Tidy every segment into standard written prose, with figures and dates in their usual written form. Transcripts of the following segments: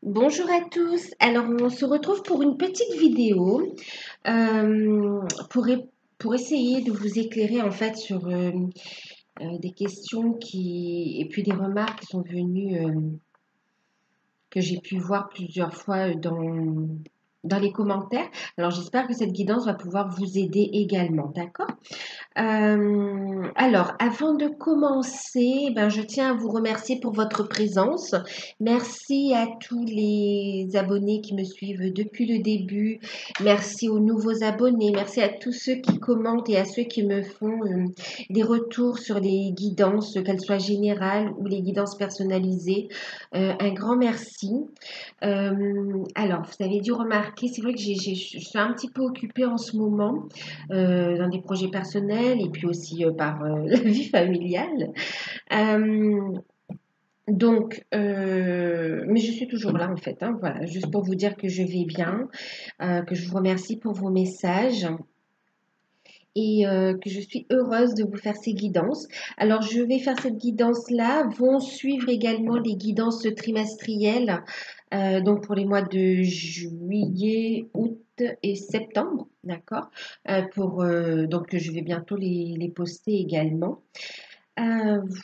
Bonjour à tous. Alors, on se retrouve pour une petite vidéo euh, pour, e- pour essayer de vous éclairer en fait sur des questions et puis des remarques qui sont venues, que j'ai pu voir plusieurs fois dans les commentaires. Alors, j'espère que cette guidance va pouvoir vous aider également, d'accord? Alors, avant de commencer, ben, je tiens à vous remercier pour votre présence. Merci à tous les abonnés qui me suivent depuis le début. Merci aux nouveaux abonnés. Merci à tous ceux qui commentent et à ceux qui me font des retours sur les guidances, qu'elles soient générales ou les guidances personnalisées. Un grand merci. Alors, vous avez dû remarquer, c'est vrai que je suis un petit peu occupée en ce moment dans des projets personnels et puis aussi par la vie familiale. Euh, mais je suis toujours là en fait, hein, voilà, juste pour vous dire que je vais bien, que je vous remercie pour vos messages et que je suis heureuse de vous faire ces guidances. Alors, je vais faire cette guidance-là, vont suivre également les guidances trimestrielles, donc pour les mois de juillet, août et septembre, d'accord? Donc, je vais bientôt les poster également.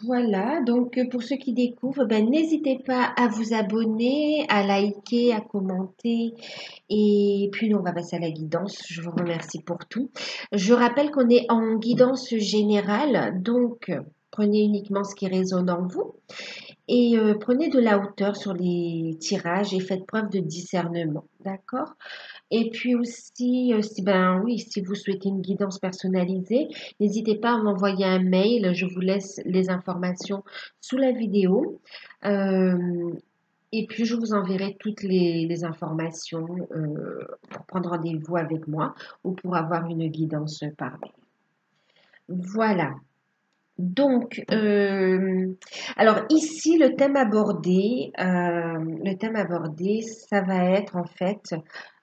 Voilà, donc pour ceux qui découvrent, ben, n'hésitez pas à vous abonner, à liker, à commenter. Et puis nous, on va passer à la guidance. Je vous remercie pour tout. Je rappelle qu'on est en guidance générale, donc prenez uniquement ce qui résonne en vous et prenez de la hauteur sur les tirages et faites preuve de discernement, d'accord? Et puis aussi, si vous souhaitez une guidance personnalisée, n'hésitez pas à m'envoyer un mail. Je vous laisse les informations sous la vidéo. Euh, et puis, je vous enverrai toutes les informations pour prendre rendez-vous avec moi ou pour avoir une guidance par mail. Voilà. Donc, alors ici, le thème abordé, ça va être en fait,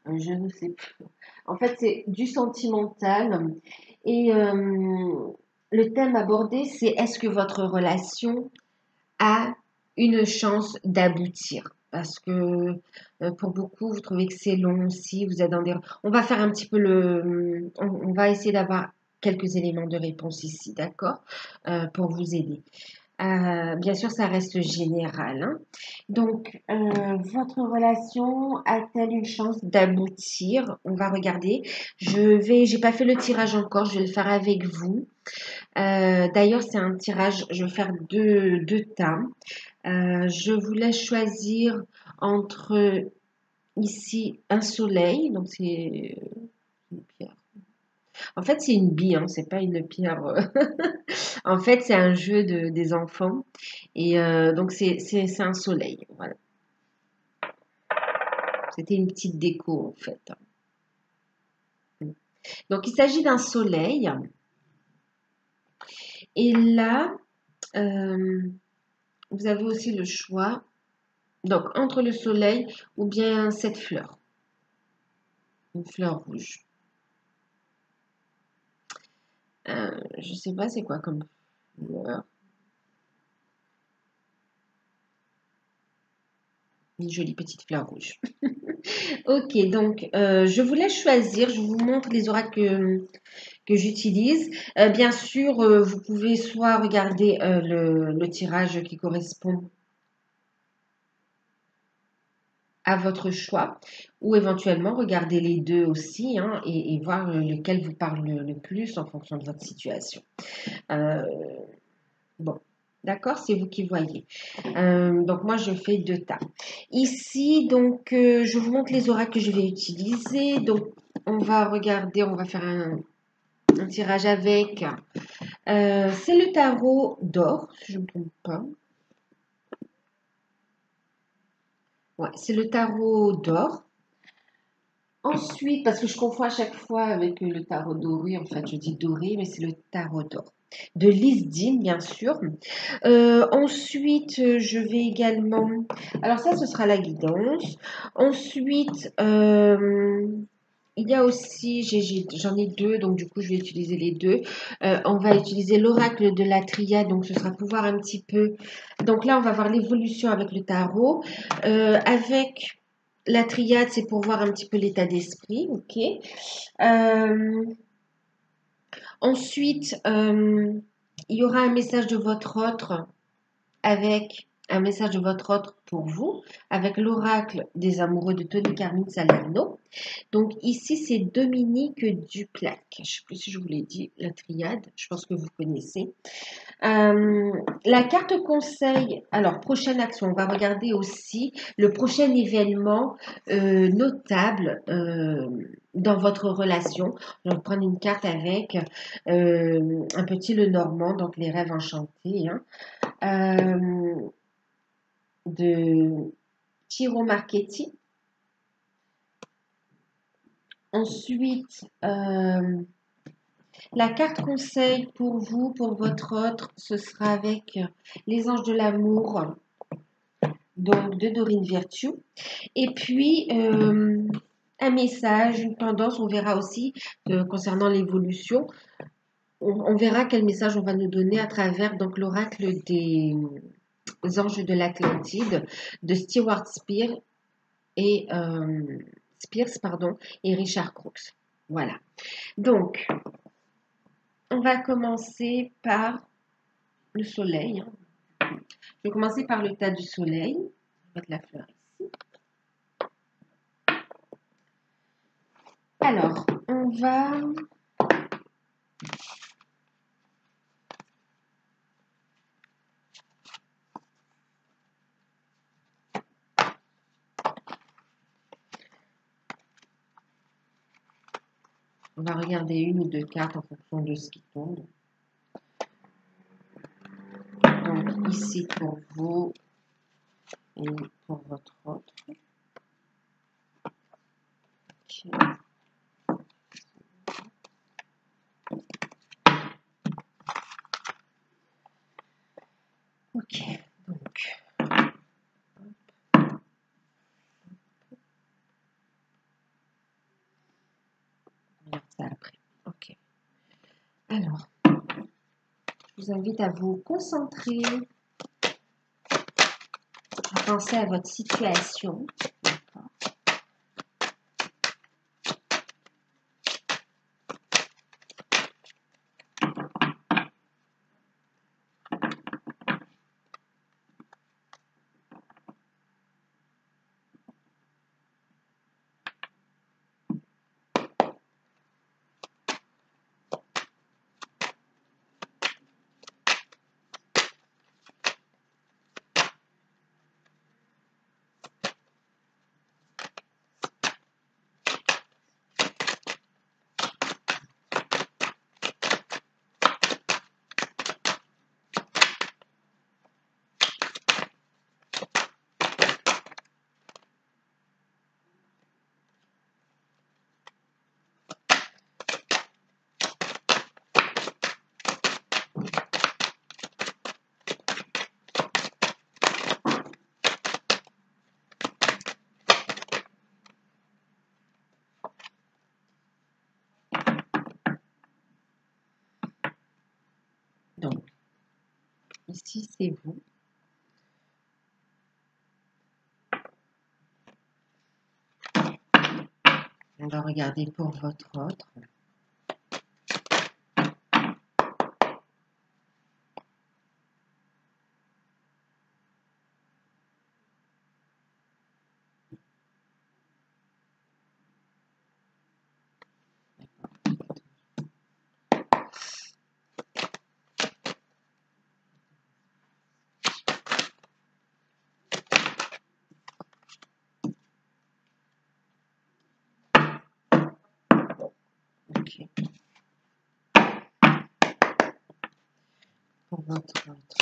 je ne sais plus. En fait, c'est du sentimental. Et le thème abordé, c'est est-ce que votre relation a une chance d'aboutir? Parce que pour beaucoup, vous trouvez que c'est long aussi, vous êtes dans des... On va faire un petit peu on va essayer d'avoir quelques éléments de réponse ici, d'accord? Pour vous aider. Bien sûr, ça reste général, hein. Donc, votre relation a-t-elle une chance d'aboutir? On va regarder. J'ai pas fait le tirage encore, je vais le faire avec vous. D'ailleurs, c'est un tirage, je vais faire deux tas. Je vous laisse choisir entre ici un soleil, donc c'est une pierre. En fait, c'est une bille, hein, c'est pas une pierre. En fait, c'est un jeu des enfants. Et donc, c'est un soleil. Voilà. C'était une petite déco, en fait. Donc, il s'agit d'un soleil. Et là, euh, vous avez aussi le choix. Donc, entre le soleil ou bien cette fleur. Une fleur rouge. Je sais pas c'est quoi comme fleur. Une jolie petite fleur rouge. Ok, donc je vous laisse choisir. Je vous montre les oracles que j'utilise. Bien sûr, vous pouvez soit regarder le tirage qui correspond à votre choix, ou éventuellement regarder les deux aussi, hein, et voir lequel vous parle le plus en fonction de votre situation. Euh, bon, d'accord, c'est vous qui voyez. Donc moi, je fais deux tas. Ici, donc, je vous montre les oracles que je vais utiliser. Donc, on va regarder, on va faire un tirage avec. C'est le tarot d'or, si je ne me trompe pas. Ouais, c'est le tarot d'or. Ensuite, parce que je confonds à chaque fois avec le tarot doré, en fait, je dis doré, mais c'est le tarot d'or. De l'Isdine, bien sûr. Ensuite, je vais également. Alors, ça, ce sera la guidance. Ensuite, Il y a aussi, j'en ai deux, donc du coup, je vais utiliser les deux. On va utiliser l'oracle de la triade, donc ce sera pour voir un petit peu. Donc là, on va voir l'évolution avec le tarot. Avec la triade, c'est pour voir un petit peu l'état d'esprit, ok. Euh, ensuite, il y aura un message de votre autre avec un message de votre autre pour vous, avec l'oracle des amoureux de Tony Carmine Salerno. Donc ici, c'est Dominique Duplac. Je ne sais plus si je vous l'ai dit, la triade, je pense que vous connaissez. La carte conseil, alors prochaine action, on va regarder aussi le prochain événement notable dans votre relation. On va prendre une carte avec un petit Lenormand, donc les rêves enchantés, hein, de Ciro Marchetti. Ensuite, la carte conseil pour vous, pour votre autre, ce sera avec les anges de l'amour, donc de Dorine Virtue. Et puis, un message, une tendance, on verra aussi concernant l'évolution. On verra quel message on va nous donner à travers donc l'oracle des anges de l'Atlantide de Stewart et, Spears pardon, et Richard Crooks. Voilà. Donc, on va commencer par le soleil. Je vais commencer par le tas du soleil. Je vais mettre la fleur ici. Alors, on va regarder une ou deux cartes en fonction de ce qui tombe. Donc, ici pour vous et pour votre autre. Okay. Ok, donc. On regarde ça après. Ok. Alors, je vous invite à vous concentrer, à penser à votre situation. Donc, ici, c'est vous. On va regarder pour votre autre. Ok. Pour votre autre.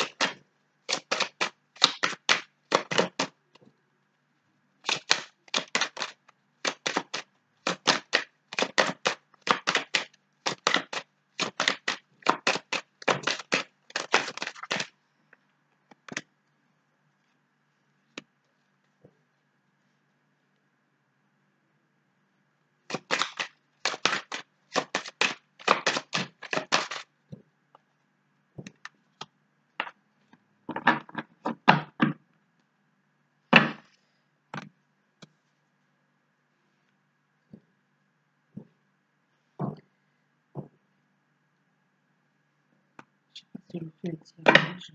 je fais le tirage.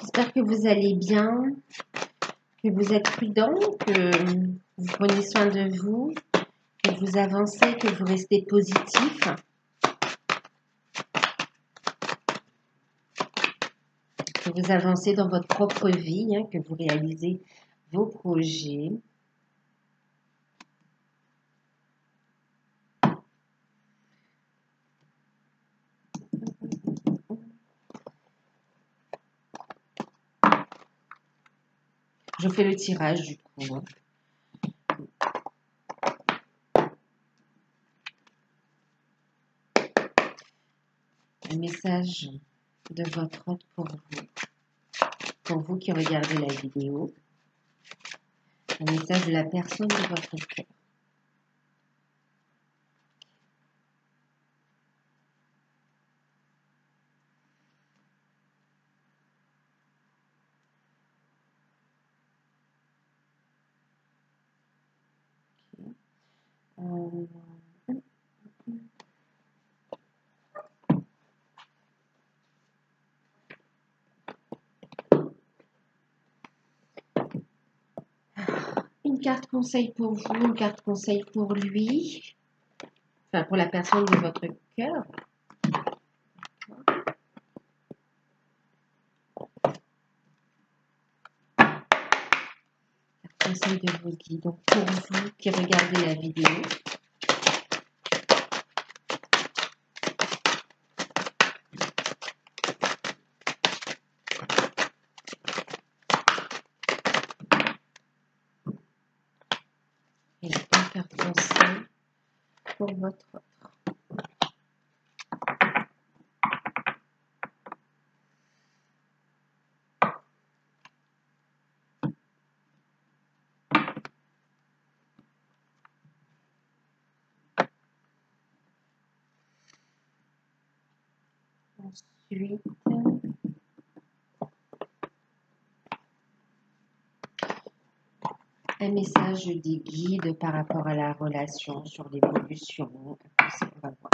J'espère que vous allez bien, que vous êtes prudent, que vous prenez soin de vous, que vous avancez, que vous restez positif, que vous avancez dans votre propre vie, hein, que vous réalisez vos projets. Je fais le tirage du coup. Hein. Un message de votre hôte pour vous qui regardez la vidéo. Un message de la personne de votre cœur. Une carte conseil pour vous, une carte conseil pour lui, enfin pour la personne de votre cœur. Conseil de vos guides. Donc pour vous qui regardez la vidéo. Et une carte conseil pour votre autre. Ensuite, un message des guides par rapport à la relation, sur l'évolution. On va voir.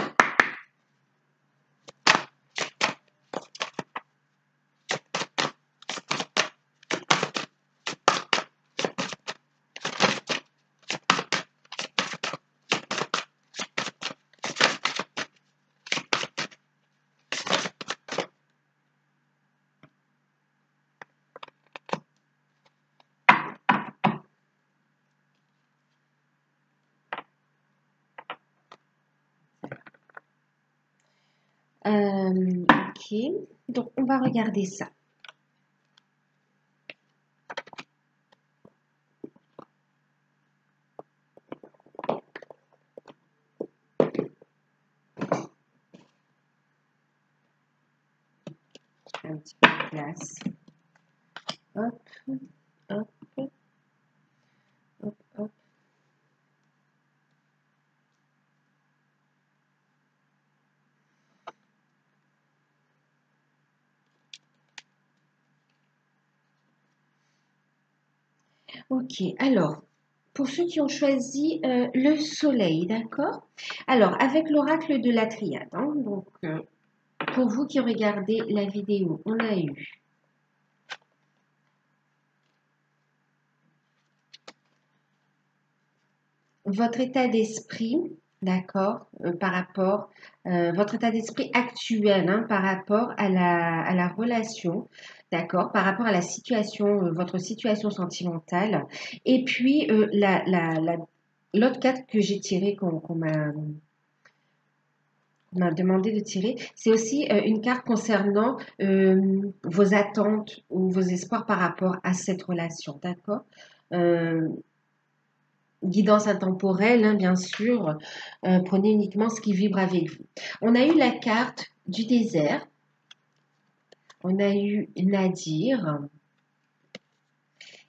Ok, donc on va regarder ça. Un petit peu de glace. Hop, hop, hop, hop. Ok, alors, pour ceux qui ont choisi le soleil, d'accord? Alors, avec l'oracle de la triade, hein, donc, pour vous qui regardez la vidéo, on a eu votre état d'esprit, d'accord, par rapport, votre état d'esprit actuel, hein, par rapport à la relation, d'accord, par rapport à la situation, votre situation sentimentale, et puis l'autre carte que j'ai tirée, qu'on m'a demandé de tirer, c'est aussi une carte concernant vos attentes ou vos espoirs par rapport à cette relation, d'accord? Euh, Guidance intemporelle, hein, bien sûr. Prenez uniquement ce qui vibre avec vous. On a eu la carte du désert. On a eu Nadir.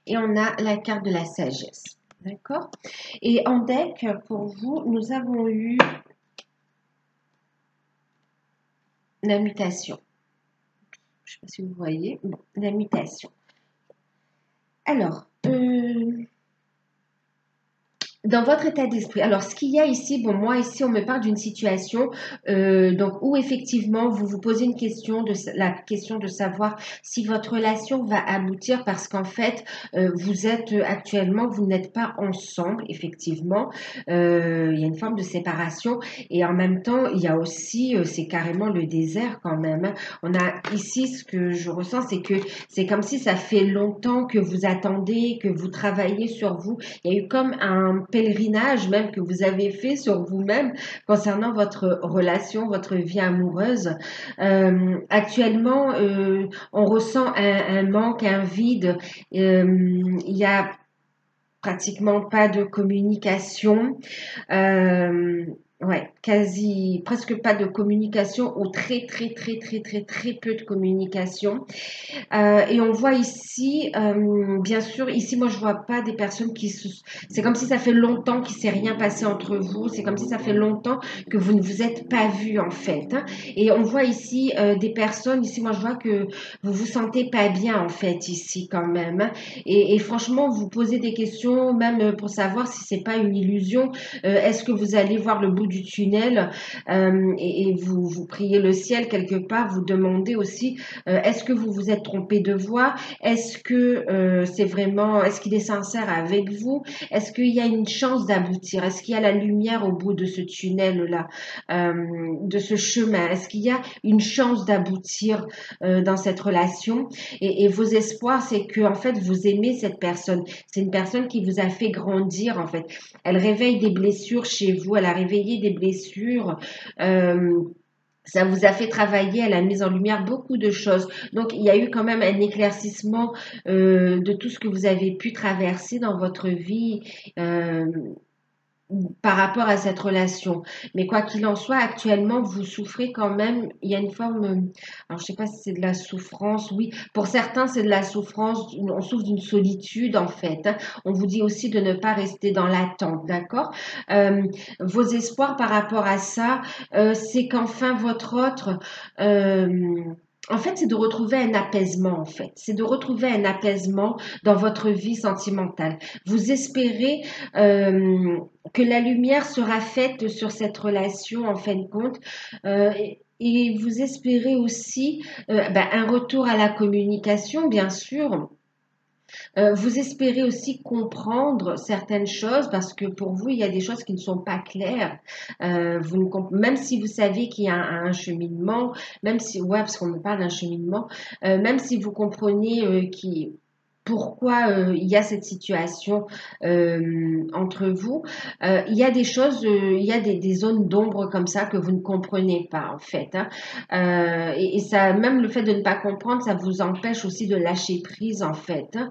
Et on a la carte de la sagesse. D'accord? Et en deck, pour vous, nous avons eu la mutation. Je ne sais pas si vous voyez. Bon, la mutation. Alors, dans votre état d'esprit, alors ce qu'il y a ici, bon moi ici on me parle d'une situation donc où effectivement vous vous posez une question la question de savoir si votre relation va aboutir parce qu'en fait vous êtes actuellement vous n'êtes pas ensemble effectivement. Il y a une forme de séparation et en même temps il y a aussi c'est carrément le désert quand même, hein. On a ici ce que je ressens c'est que c'est comme si ça fait longtemps que vous attendez, que vous travaillez sur vous. Il y a eu comme un pèlerinage même que vous avez fait sur vous-même concernant votre relation, votre vie amoureuse. Actuellement, on ressent un manque, un vide. Il y a pratiquement pas de communication. Euh, ouais, quasi, presque pas de communication ou très peu de communication. Et on voit ici, bien sûr, ici, moi, je vois pas des personnes c'est comme si ça fait longtemps qu'il s'est rien passé entre vous. C'est comme si ça fait longtemps que vous ne vous êtes pas vus, en fait, hein. Et on voit ici des personnes, ici, moi, je vois que vous vous sentez pas bien, en fait, ici, quand même, hein. Et franchement, vous posez des questions, même pour savoir si c'est pas une illusion. Est-ce que vous allez voir le bout du tunnel et vous priez le ciel quelque part, vous demandez aussi est-ce que vous vous êtes trompé de voix? Est-ce que est-ce qu'il est sincère avec vous? Est-ce qu'il y a une chance d'aboutir? Est-ce qu'il y a la lumière au bout de ce tunnel-là, de ce chemin? Est-ce qu'il y a une chance d'aboutir dans cette relation? Et vos espoirs, c'est que en fait vous aimez cette personne. C'est une personne qui vous a fait grandir en fait. Elle réveille des blessures chez vous. Elle a réveillé des blessures. Euh, Ça vous a fait travailler, elle a mis en lumière beaucoup de choses. Donc, il y a eu quand même un éclaircissement de tout ce que vous avez pu traverser dans votre vie euh, par rapport à cette relation. Mais quoi qu'il en soit, actuellement, vous souffrez quand même. Il y a une forme, alors je sais pas si c'est de la souffrance. Oui, pour certains, c'est de la souffrance. On souffre d'une solitude en fait, hein. On vous dit aussi de ne pas rester dans l'attente, d'accord? Euh, Vos espoirs par rapport à ça, c'est qu'enfin votre autre. En fait, c'est de retrouver un apaisement, en fait. C'est de retrouver un apaisement dans votre vie sentimentale. Vous espérez que la lumière sera faite sur cette relation en fin de compte. Et vous espérez aussi un retour à la communication, bien sûr. Vous espérez aussi comprendre certaines choses parce que pour vous, il y a des choses qui ne sont pas claires. Même si vous savez qu'il y a un cheminement, même si, ouais, parce qu'on me parle d'un cheminement, même si vous comprenez pourquoi il y a cette situation entre vous, il y a des choses, il y a des zones d'ombre comme ça que vous ne comprenez pas en fait, hein. Et ça, même le fait de ne pas comprendre, ça vous empêche aussi de lâcher prise en fait, hein.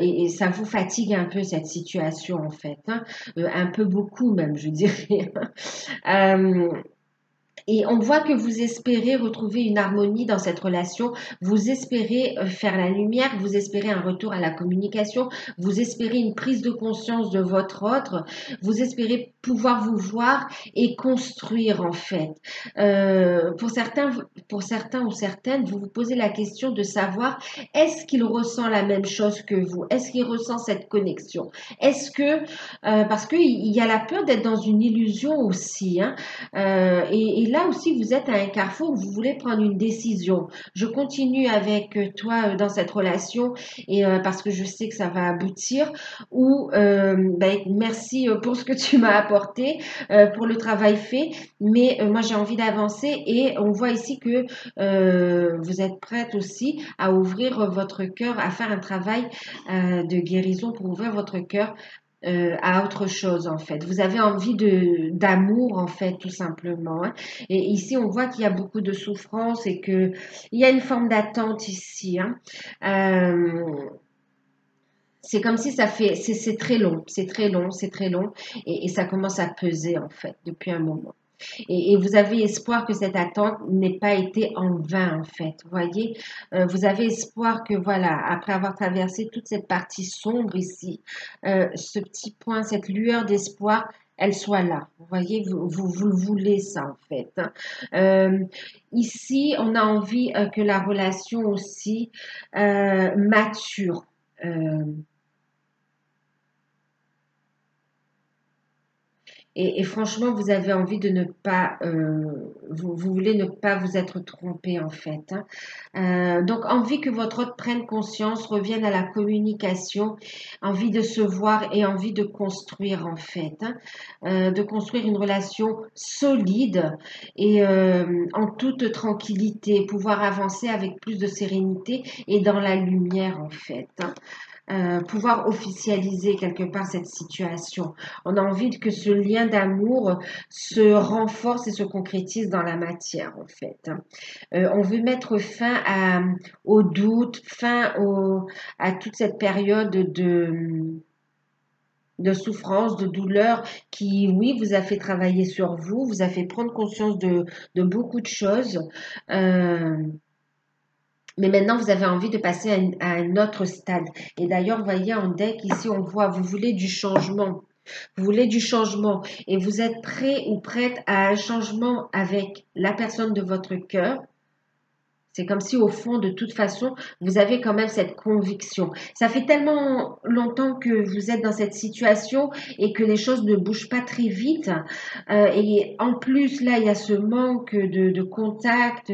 Et ça vous fatigue un peu cette situation en fait, hein. Un peu beaucoup même, je dirais. Euh, Et on voit que vous espérez retrouver une harmonie dans cette relation, vous espérez faire la lumière, vous espérez un retour à la communication, vous espérez une prise de conscience de votre autre, vous espérez pouvoir vous voir et construire en fait. Pour certains ou certaines, vous vous posez la question de savoir est-ce qu'il ressent la même chose que vous? Est-ce qu'il ressent cette connexion? Est-ce que, parce qu'il y a la peur d'être dans une illusion aussi, hein, et là aussi, vous êtes à un carrefour où vous voulez prendre une décision. Je continue avec toi dans cette relation et parce que je sais que ça va aboutir. Ou ben, merci pour ce que tu m'as apporté, pour le travail fait. Mais moi, j'ai envie d'avancer et on voit ici que vous êtes prête aussi à ouvrir votre cœur, à faire un travail de guérison pour ouvrir votre cœur à autre chose en fait. Vous avez envie de d'amour en fait tout simplement, hein. Et ici on voit qu'il y a beaucoup de souffrance et que il y a une forme d'attente ici, hein. Euh, c'est comme si ça fait c'est très long, c'est très long, c'est très long et ça commence à peser en fait depuis un moment. Et vous avez espoir que cette attente n'ait pas été en vain, en fait. Vous voyez, vous avez espoir que, voilà, après avoir traversé toute cette partie sombre ici, ce petit point, cette lueur d'espoir, elle soit là. Vous voyez, vous le voulez, ça, en fait, hein. Ici, on a envie que la relation aussi mature. Euh, et franchement, vous avez envie de ne pas, vous voulez ne pas vous être trompé en fait, hein. Donc, envie que votre autre prenne conscience, revienne à la communication, envie de se voir et envie de construire en fait, hein. De construire une relation solide et en toute tranquillité, pouvoir avancer avec plus de sérénité et dans la lumière en fait, hein. Pouvoir officialiser quelque part cette situation. On a envie que ce lien d'amour se renforce et se concrétise dans la matière, en fait, hein. On veut mettre fin au doute, à toute cette période de souffrance, de douleur qui, oui, vous a fait travailler sur vous, vous a fait prendre conscience de beaucoup de choses. Euh, mais maintenant, vous avez envie de passer à un autre stade. Et d'ailleurs, vous voyez en deck, ici, on voit, vous voulez du changement. Vous voulez du changement et vous êtes prêt ou prête à un changement avec la personne de votre cœur. C'est comme si au fond, de toute façon, vous avez quand même cette conviction. Ça fait tellement longtemps que vous êtes dans cette situation et que les choses ne bougent pas très vite. Et en plus, là, il y a ce manque de contact.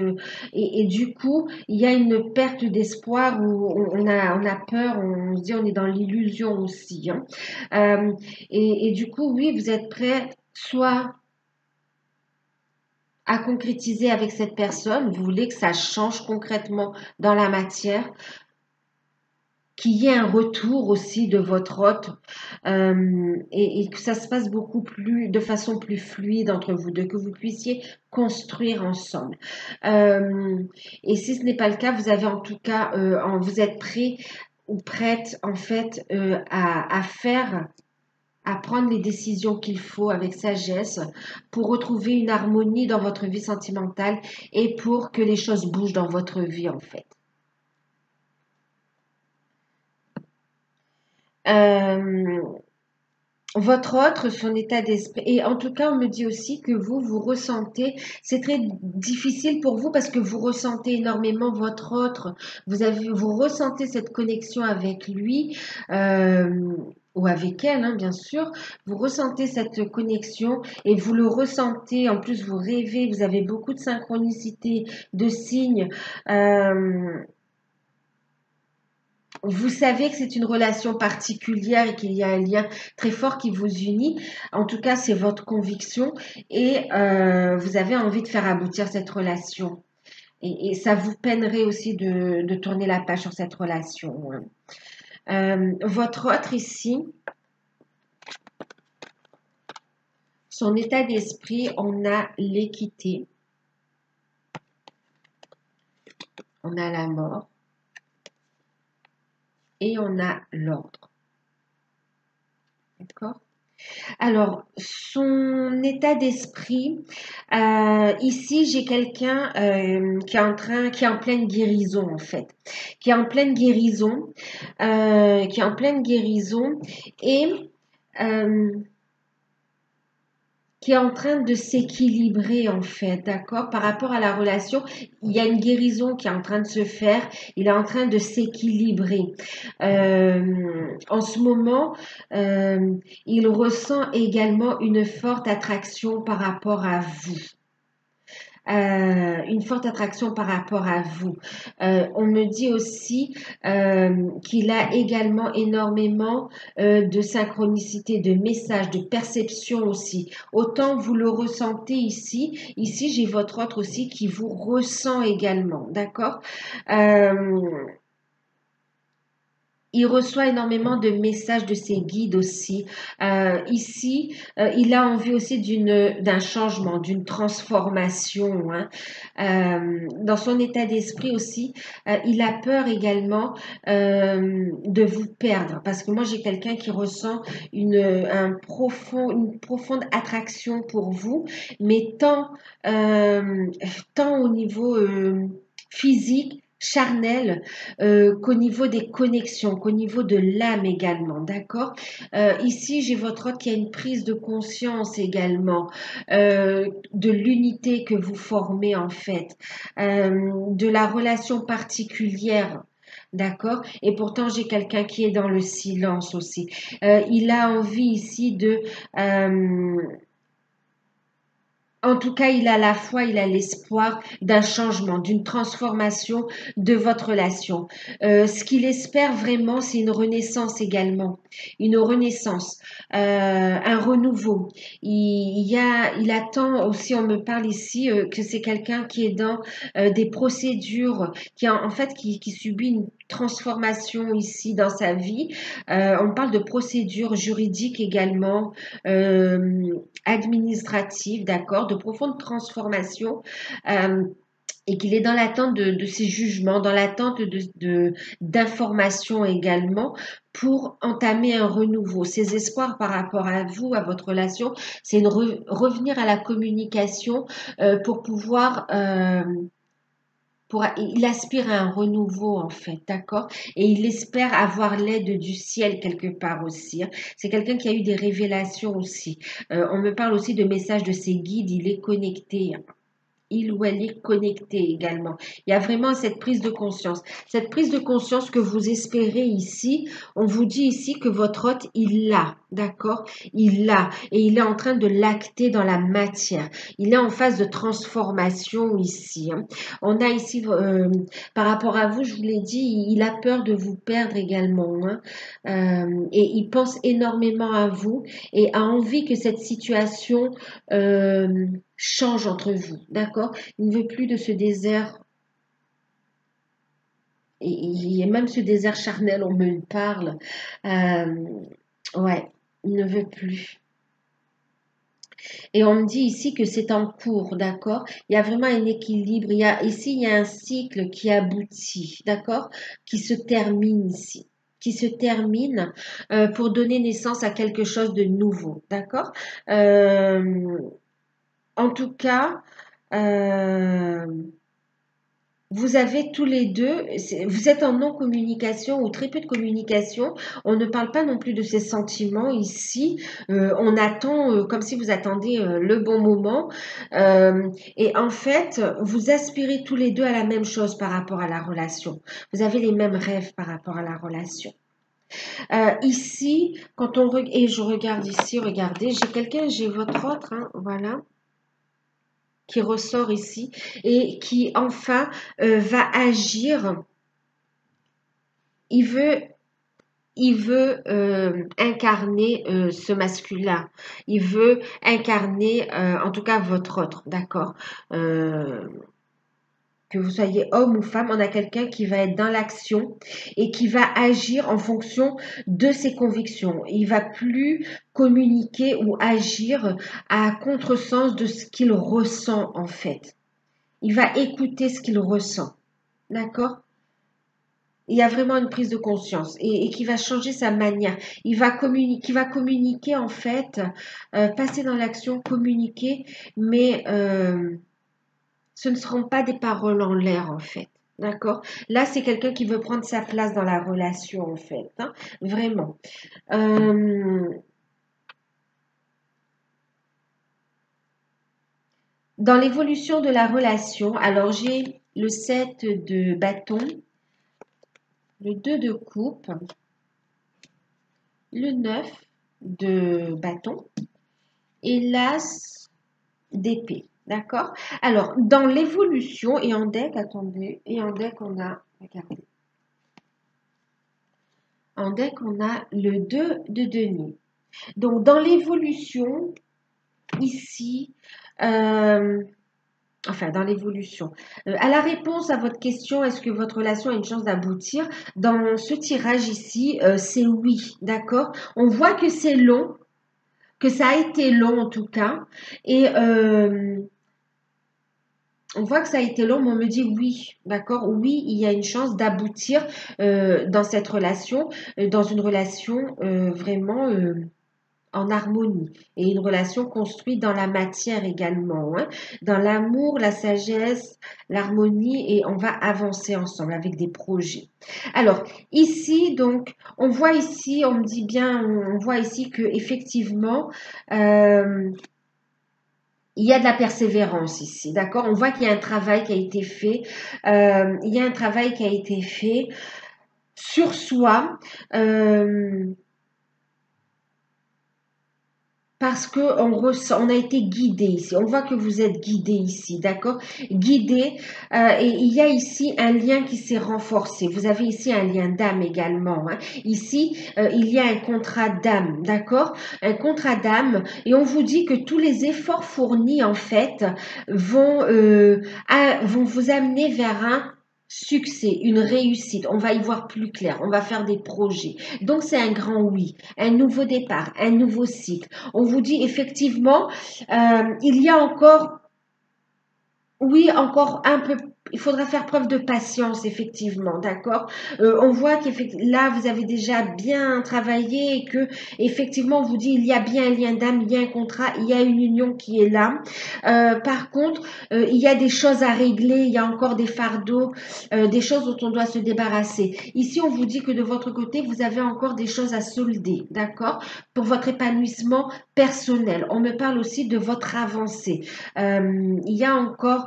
Et du coup, il y a une perte d'espoir où on a peur, on se dit on est dans l'illusion aussi, hein. Et du coup, oui, vous êtes prêt soit à concrétiser avec cette personne, vous voulez que ça change concrètement dans la matière, qu'il y ait un retour aussi de votre hôte et que ça se passe beaucoup plus de façon plus fluide entre vous deux, que vous puissiez construire ensemble. Euh, et si ce n'est pas le cas, vous avez en tout cas, vous êtes prêt ou prête en fait à faire à prendre les décisions qu'il faut avec sagesse pour retrouver une harmonie dans votre vie sentimentale et pour que les choses bougent dans votre vie en fait. Euh, Votre autre, son état d'esprit, et en tout cas, on me dit aussi que vous ressentez, c'est très difficile pour vous parce que vous ressentez énormément votre autre, vous ressentez cette connexion avec lui, ou avec elle, hein, bien sûr, vous ressentez cette connexion et vous le ressentez, en plus vous rêvez, vous avez beaucoup de synchronicité, de signes, euh, vous savez que c'est une relation particulière et qu'il y a un lien très fort qui vous unit. En tout cas, c'est votre conviction et vous avez envie de faire aboutir cette relation. Et ça vous peinerait aussi de tourner la page sur cette relation, hein. Votre autre ici, son état d'esprit, on a l'équité, on a la mort et on a l'ordre. D'accord? Alors, son état d'esprit, ici, j'ai quelqu'un qui est en pleine guérison, en fait, qui est en pleine guérison, qui est en pleine guérison et euh, qui est en train de s'équilibrer en fait, d'accord, par rapport à la relation. Il y a une guérison qui est en train de se faire, il est en train de s'équilibrer. En ce moment, euh, il ressent également une forte attraction par rapport à vous. Une forte attraction par rapport à vous. On me dit aussi qu'il a également énormément de synchronicité, de messages, de perception aussi. Autant vous le ressentez ici, ici j'ai votre autre aussi qui vous ressent également, d'accord. euh, il reçoit énormément de messages de ses guides aussi. Ici, il a envie aussi d'un changement, d'une transformation, hein. Dans son état d'esprit aussi, il a peur également de vous perdre. Parce que moi, j'ai quelqu'un qui ressent une profonde attraction pour vous, mais tant au niveau physique, charnel, qu'au niveau des connexions, qu'au niveau de l'âme également, d'accord. Ici, j'ai votre hôte qui a une prise de conscience également de l'unité que vous formez en fait, de la relation particulière. D'accord. Et pourtant, j'ai quelqu'un qui est dans le silence aussi. Il a envie ici euh, en tout cas, il a la foi, il a l'espoir d'un changement, d'une transformation de votre relation. Ce qu'il espère vraiment, c'est une renaissance également, une renaissance, un renouveau. Il attend aussi, on me parle ici que c'est quelqu'un qui est dans des procédures, en fait qui subit une transformation ici dans sa vie. On parle de procédures juridiques également. Administrative, d'accord, de profonde transformation. Et qu'il est dans l'attente de ces jugements, dans l'attente d'informations également pour entamer un renouveau. Ses espoirs par rapport à vous, à votre relation, c'est revenir à la communication pour pouvoir il aspire à un renouveau en fait, d'accord? Et il espère avoir l'aide du ciel quelque part aussi, hein. C'est quelqu'un qui a eu des révélations aussi. On me parle aussi de messages de ses guides, il est connecté, hein. Il ou elle est connecté également. Il y a vraiment cette prise de conscience. Cette prise de conscience que vous espérez ici, on vous dit ici que votre hôte, il l'a, d'accord? Il l'a et il est en train de l'acter dans la matière. Il est en phase de transformation ici, hein. On a ici, par rapport à vous, je vous l'ai dit, il a peur de vous perdre également, hein. Et il pense énormément à vous et a envie que cette situation change entre vous, d'accord? Il ne veut plus de ce désert, et même ce désert charnel, on me parle. Euh, ouais, il ne veut plus. Et on me dit ici que c'est en cours, d'accord? Il y a vraiment un équilibre. Ici, il y a un cycle qui aboutit, d'accord? Qui se termine ici. Qui se termine pour donner naissance à quelque chose de nouveau, d'accord? Euh, En tout cas, euh, vous avez tous les deux, vous êtes en non-communication ou très peu de communication. On ne parle pas non plus de ces sentiments ici. On attend comme si vous attendiez le bon moment. Et en fait, vous aspirez tous les deux à la même chose par rapport à la relation. Vous avez les mêmes rêves par rapport à la relation. Ici, et je regarde ici, regardez, j'ai quelqu'un, j'ai votre autre, hein, voilà, qui ressort ici et qui enfin va agir. Il veut, il veut incarner ce masculin. Il veut incarner, en tout cas, votre autre, d'accord? Euh, que vous soyez homme ou femme, on a quelqu'un qui va être dans l'action et qui va agir en fonction de ses convictions. Il va plus communiquer ou agir à contresens de ce qu'il ressent en fait. Il va écouter ce qu'il ressent. D'accord? Il y a vraiment une prise de conscience et qui va changer sa manière. Qui va communiquer en fait, passer dans l'action, communiquer, mais ce ne seront pas des paroles en l'air en fait. D'accord? Là, c'est quelqu'un qui veut prendre sa place dans la relation en fait. Hein, vraiment. Euh, dans l'évolution de la relation, alors j'ai le 7 de bâton, le 2 de coupe, le 9 de bâton et l'as d'épée. D'accord? Alors, dans l'évolution, et en deck, attendez, et en deck, on a, regardez, en deck, on a le 2 de denier. Donc, dans l'évolution, ici, enfin, dans l'évolution, à la réponse à votre question, est-ce que votre relation a une chance d'aboutir? Dans ce tirage ici, c'est oui, d'accord? On voit que c'est long, que ça a été long en tout cas, et on voit que ça a été long, mais on me dit oui, d'accord? Oui, il y a une chance d'aboutir dans cette relation, dans une relation vraiment en harmonie et une relation construite dans la matière également, hein, dans l'amour, la sagesse, l'harmonie et on va avancer ensemble avec des projets. Alors ici donc on voit ici, on me dit bien, on voit ici que effectivement il y a de la persévérance ici, d'accord? On voit qu'il y a un travail qui a été fait. Il y a un travail qui a été fait sur soi. Parce que on ressent, on a été guidé ici. On voit que vous êtes guidé ici, d'accord? Guidé. Et il y a ici un lien qui s'est renforcé. Vous avez ici un lien d'âme également. Hein. Ici, il y a un contrat d'âme, d'accord? Un contrat d'âme. Et on vous dit que tous les efforts fournis, en fait, vont vous amener vers un succès, une réussite. On va y voir plus clair. On va faire des projets. Donc, c'est un grand oui. Un nouveau départ, un nouveau cycle. On vous dit effectivement, il y a encore, oui, encore un peu, il faudra faire preuve de patience, effectivement, d'accord? On voit que là, vous avez déjà bien travaillé et que, effectivement, on vous dit, il y a bien un lien d'âme, il y a un contrat, il y a une union qui est là. Par contre, il y a des choses à régler, il y a encore des fardeaux, des choses dont on doit se débarrasser. Ici, on vous dit que de votre côté, vous avez encore des choses à solder, d'accord? Pour votre épanouissement personnel. On me parle aussi de votre avancée. Il y a encore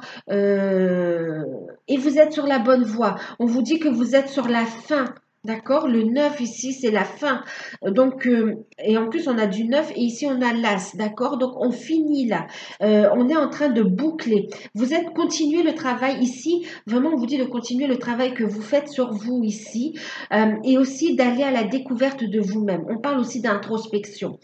et vous êtes sur la bonne voie. On vous dit que vous êtes sur la fin. D'accord? Le 9 ici, c'est la fin. Donc, et en plus, on a du 9 et ici, on a l'As. D'accord? Donc, on finit là. On est en train de boucler. Vous êtes continuez le travail ici. Vraiment, on vous dit de continuer le travail que vous faites sur vous ici et aussi d'aller à la découverte de vous-même. On parle aussi d'introspection.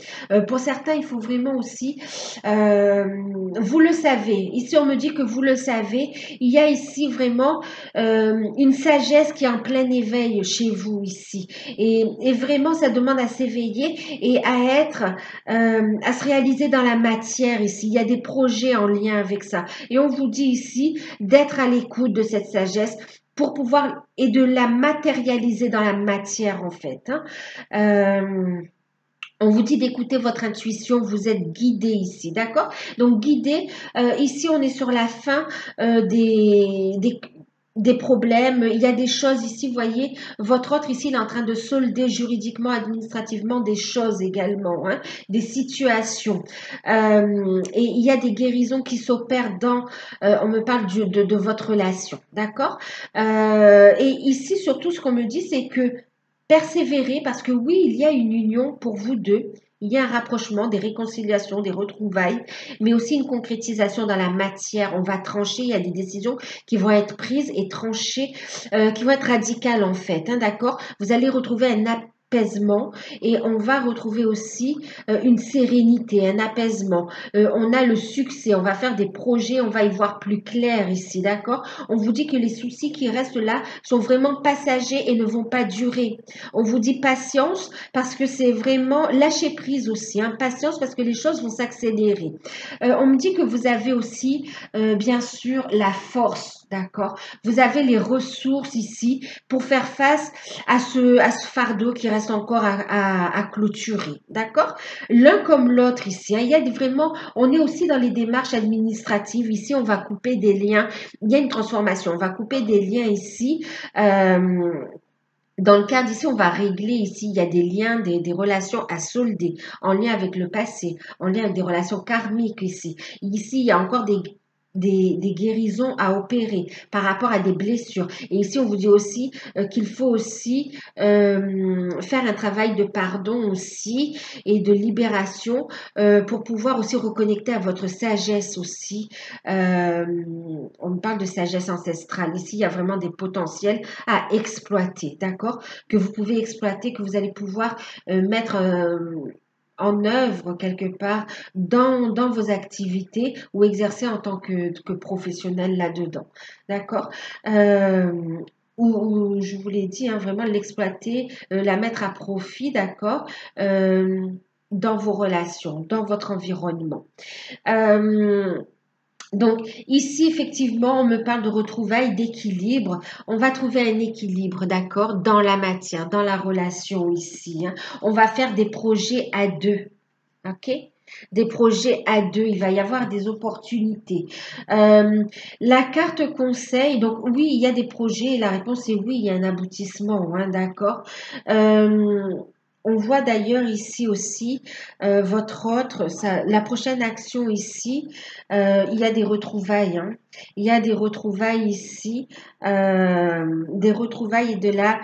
Pour certains, il faut vraiment aussi, vous le savez. Ici, on me dit que vous le savez. Il y a ici vraiment une sagesse qui est en plein éveil chez vous ici. Et vraiment, ça demande à s'éveiller et à être, à se réaliser dans la matière ici. Il y a des projets en lien avec ça. Et on vous dit ici d'être à l'écoute de cette sagesse pour pouvoir et de la matérialiser dans la matière en fait. Hein. On vous dit d'écouter votre intuition, vous êtes guidé ici, d'accord? Donc guidé, ici on est sur la fin des problèmes. Il y a des choses ici, vous voyez, votre autre ici, il est en train de solder juridiquement, administrativement des choses également, hein, des situations. Et il y a des guérisons qui s'opèrent dans, on me parle de votre relation, d'accord? Et ici, surtout, ce qu'on me dit, c'est que persévérer parce que oui, il y a une union pour vous deux. Il y a un rapprochement, des réconciliations, des retrouvailles, mais aussi une concrétisation dans la matière. On va trancher, il y a des décisions qui vont être prises et tranchées, qui vont être radicales en fait. Hein, d'accord? Vous allez retrouver un apaisement et on va retrouver aussi une sérénité, un apaisement. On a le succès, on va faire des projets, on va y voir plus clair ici, d'accord? On vous dit que les soucis qui restent là sont vraiment passagers et ne vont pas durer. On vous dit patience parce que c'est vraiment lâcher prise aussi. Hein, patience parce que les choses vont s'accélérer. On me dit que vous avez aussi, bien sûr, la force. D'accord? Vous avez les ressources ici pour faire face à ce fardeau qui reste encore à clôturer. D'accord? L'un comme l'autre ici, hein. Il y a vraiment, on est aussi dans les démarches administratives. Ici, on va couper des liens. Il y a une transformation. On va couper des liens ici. Euh, Dans le cadre ici, on va régler ici, il y a des liens, des relations à solder, en lien avec le passé, en lien avec des relations karmiques ici. Ici, il y a encore des guérisons à opérer par rapport à des blessures. Et ici, on vous dit aussi qu'il faut aussi faire un travail de pardon aussi et de libération pour pouvoir aussi reconnecter à votre sagesse aussi. Euh, on parle de sagesse ancestrale. Ici, il y a vraiment des potentiels à exploiter, d'accord? Que vous pouvez exploiter, que vous allez pouvoir mettre en œuvre quelque part dans vos activités ou exercer en tant que professionnel là-dedans, d'accord? Euh, je vous l'ai dit, hein, vraiment l'exploiter, la mettre à profit, d'accord? Euh, dans vos relations, dans votre environnement. Euh, donc ici, effectivement, on me parle de retrouvailles, d'équilibre. On va trouver un équilibre, d'accord, dans la matière, dans la relation ici, hein. On va faire des projets à deux, ok? Des projets à deux, il va y avoir des opportunités. Euh, la carte conseil, donc oui, il y a des projets, et la réponse est oui, il y a un aboutissement, hein, d'accord? Euh, on voit d'ailleurs ici aussi votre autre, la prochaine action ici, il y a des retrouvailles, hein. Il y a des retrouvailles ici, des retrouvailles et de là,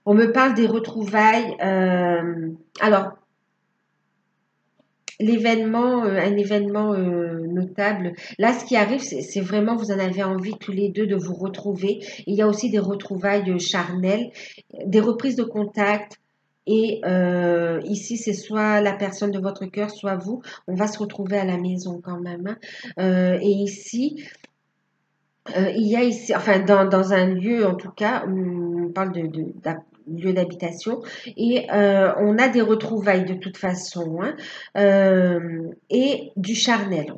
on me parle des retrouvailles. Alors, l'événement, un événement notable. Là, ce qui arrive, c'est vraiment, vous en avez envie tous les deux de vous retrouver. Il y a aussi des retrouvailles charnelles, des reprises de contact. Et ici, c'est soit la personne de votre cœur, soit vous. On va se retrouver à la maison quand même, hein. Et ici, il y a ici, enfin dans un lieu en tout cas, on parle lieu d'habitation et on a des retrouvailles de toute façon, hein, et du charnel.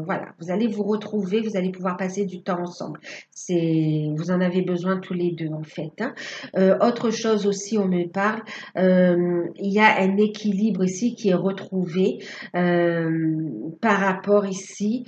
Voilà, vous allez vous retrouver, vous allez pouvoir passer du temps ensemble. Vous en avez besoin tous les deux en fait, hein. Autre chose aussi, on me parle, il y a un équilibre ici qui est retrouvé par rapport ici.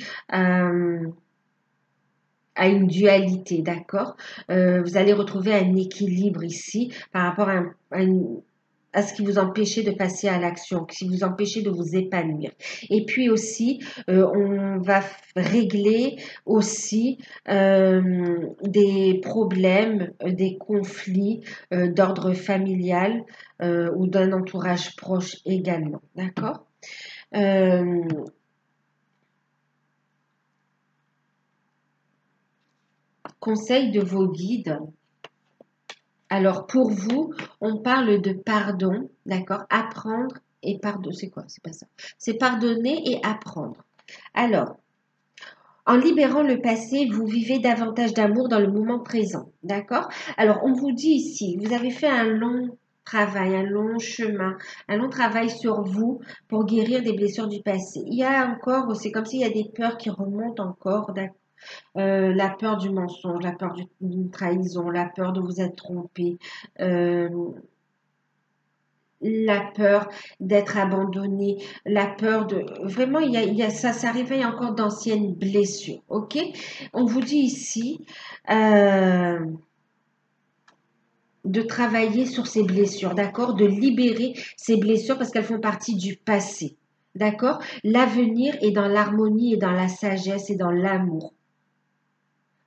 À une dualité, d'accord? Vous allez retrouver un équilibre ici par rapport à ce qui vous empêchait de passer à l'action, qui vous empêchait de vous épanouir. Et puis aussi, on va régler aussi des problèmes, des conflits d'ordre familial ou d'un entourage proche également, d'accord? Euh, Conseil de vos guides. Alors, pour vous, on parle de pardon, d'accord? Apprendre et pardonner. C'est quoi? C'est pas ça. C'est pardonner et apprendre. Alors, en libérant le passé, vous vivez davantage d'amour dans le moment présent, d'accord? Alors, on vous dit ici, vous avez fait un long travail, un long chemin, un long travail sur vous pour guérir des blessures du passé. Il y a encore, c'est comme s'il y a des peurs qui remontent encore, d'accord? La peur du mensonge, la peur d'une trahison, la peur de vous être trompé, euh, la peur d'être abandonné, la peur de... Vraiment, ça réveille encore d'anciennes blessures, ok? On vous dit ici de travailler sur ces blessures, d'accord? De libérer ces blessures parce qu'elles font partie du passé, d'accord? L'avenir est dans l'harmonie et dans la sagesse et dans l'amour.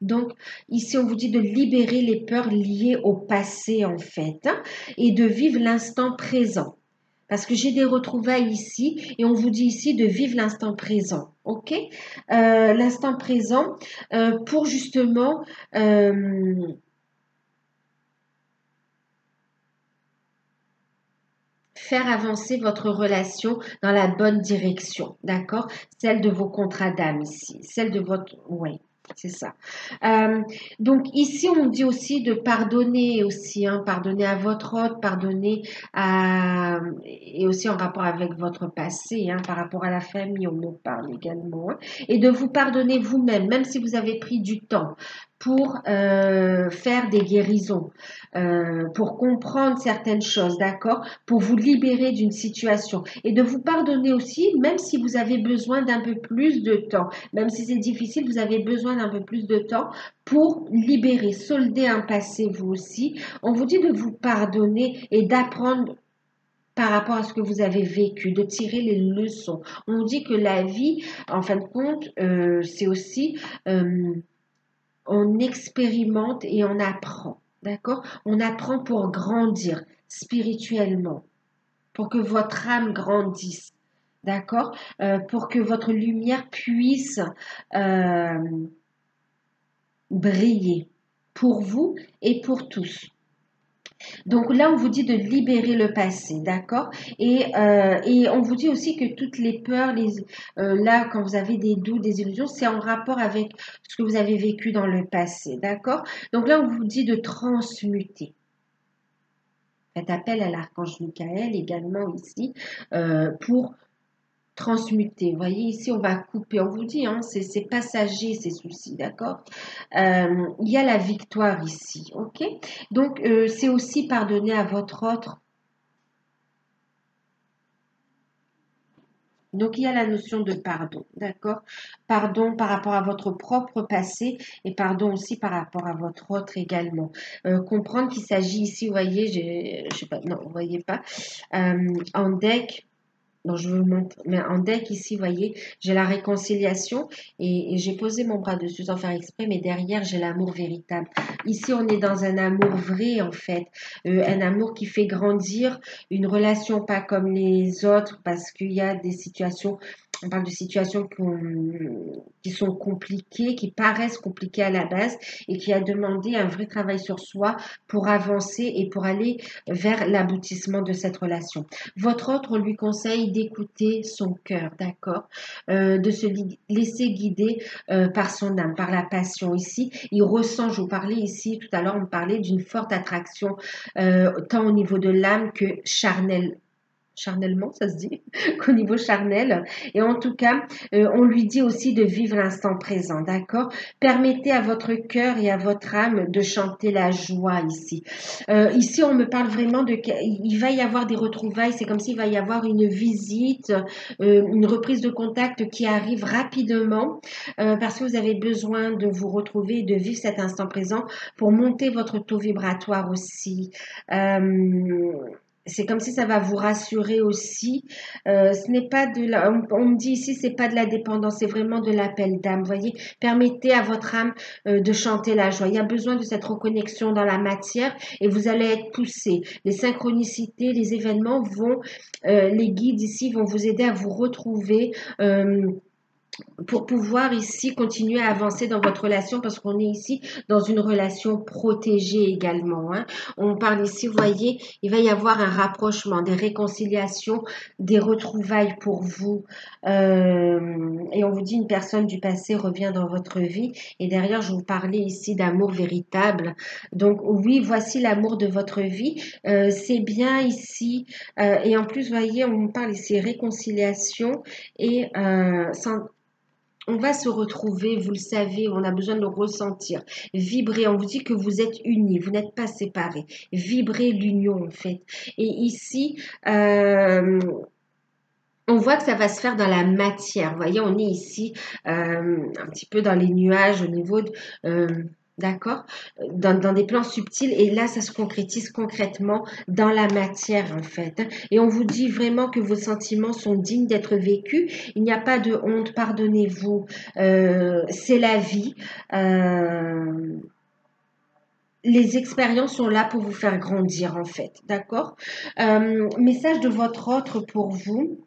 Donc, ici, on vous dit de libérer les peurs liées au passé, en fait, hein, et de vivre l'instant présent. Parce que j'ai des retrouvailles ici, et on vous dit ici de vivre l'instant présent. OK? L'instant présent pour justement faire avancer votre relation dans la bonne direction. D'accord? Celle de vos contrats d'âme ici. Celle de votre... Oui. C'est ça. Euh, donc ici, on dit aussi de pardonner aussi, hein, pardonner à votre hôte, pardonner à... et aussi en rapport avec votre passé, hein, par rapport à la famille, on nous parle également, hein, et de vous pardonner vous-même, même si vous avez pris du temps pour faire des guérisons, pour comprendre certaines choses, d'accord? Pour vous libérer d'une situation et de vous pardonner aussi, même si vous avez besoin d'un peu plus de temps, même si c'est difficile, vous avez besoin d'un peu plus de temps pour libérer, solder un passé vous aussi. On vous dit de vous pardonner et d'apprendre par rapport à ce que vous avez vécu, de tirer les leçons. On vous dit que la vie, en fin de compte, c'est aussi, on expérimente et on apprend, d'accord? On apprend pour grandir spirituellement, pour que votre âme grandisse, d'accord? Pour que votre lumière puisse euh, briller pour vous et pour tous. Donc là, on vous dit de libérer le passé, d'accord? Et on vous dit aussi que toutes les peurs, là, quand vous avez des doutes, des illusions, c'est en rapport avec ce que vous avez vécu dans le passé, d'accord? Donc là, on vous dit de transmuter. Faites appel à l'archange Michael également ici pour transmuter. Vous voyez, ici, on va couper. On vous dit, hein, c'est passager ces soucis, d'accord? Il y a la victoire ici, ok? Donc, c'est aussi pardonner à votre autre. Donc, il y a la notion de pardon, d'accord? Pardon par rapport à votre propre passé et pardon aussi par rapport à votre autre également. Comprendre qu'il s'agit ici, vous voyez, je sais pas, non, vous voyez pas, en deck. Donc, je vous montre. Mais en deck, ici, vous voyez, j'ai la réconciliation et j'ai posé mon bras dessus sans faire exprès, mais derrière, j'ai l'amour véritable. Ici, on est dans un amour vrai, en fait. Un amour qui fait grandir, une relation pas comme les autres, parce qu'il y a des situations, on parle de situations qui sont compliquées, qui paraissent compliquées à la base et qui a demandé un vrai travail sur soi pour avancer et pour aller vers l'aboutissement de cette relation. Votre autre, on lui conseille d'écouter son cœur, d'accord? De se laisser guider par son âme, par la passion. Ici, il ressent, je vous parlais ici, tout à l'heure, on parlait d'une forte attraction, tant au niveau de l'âme que charnellement, ça se dit, qu'au niveau charnel. Et en tout cas, on lui dit aussi de vivre l'instant présent, d'accord? Permettez à votre cœur et à votre âme de chanter la joie ici. Ici, on me parle vraiment il va y avoir des retrouvailles, c'est comme s'il va y avoir une visite, une reprise de contact qui arrive rapidement parce que vous avez besoin de vous retrouver et de vivre cet instant présent pour monter votre taux vibratoire aussi. C'est comme si ça va vous rassurer aussi. Ce n'est pas de la, on me dit ici, c'est pas de la dépendance, c'est vraiment de l'appel d'âme. Vous voyez, permettez à votre âme de chanter la joie. Il y a besoin de cette reconnexion dans la matière et vous allez être poussé. Les synchronicités, les événements vont, les guides ici vont vous aider à vous retrouver. Pour pouvoir ici continuer à avancer dans votre relation parce qu'on est ici dans une relation protégée également. Hein. On parle ici, vous voyez, il va y avoir un rapprochement, des réconciliations, des retrouvailles pour vous. Et on vous dit une personne du passé revient dans votre vie. Et derrière, je vous parlais ici d'amour véritable. Donc oui, voici l'amour de votre vie. C'est bien ici. Et en plus, vous voyez, on parle ici réconciliation et on va se retrouver, vous le savez, on a besoin de le ressentir. Vibrer, on vous dit que vous êtes unis, vous n'êtes pas séparés. Vibrez l'union en fait. Et ici, on voit que ça va se faire dans la matière. Vous voyez, on est ici un petit peu dans les nuages au niveau de... d'accord, dans des plans subtils et là ça se concrétise concrètement dans la matière en fait, hein. Et on vous dit vraiment que vos sentiments sont dignes d'être vécus, il n'y a pas de honte, pardonnez-vous, c'est la vie, les expériences sont là pour vous faire grandir en fait, d'accord. Message de votre autre pour vous,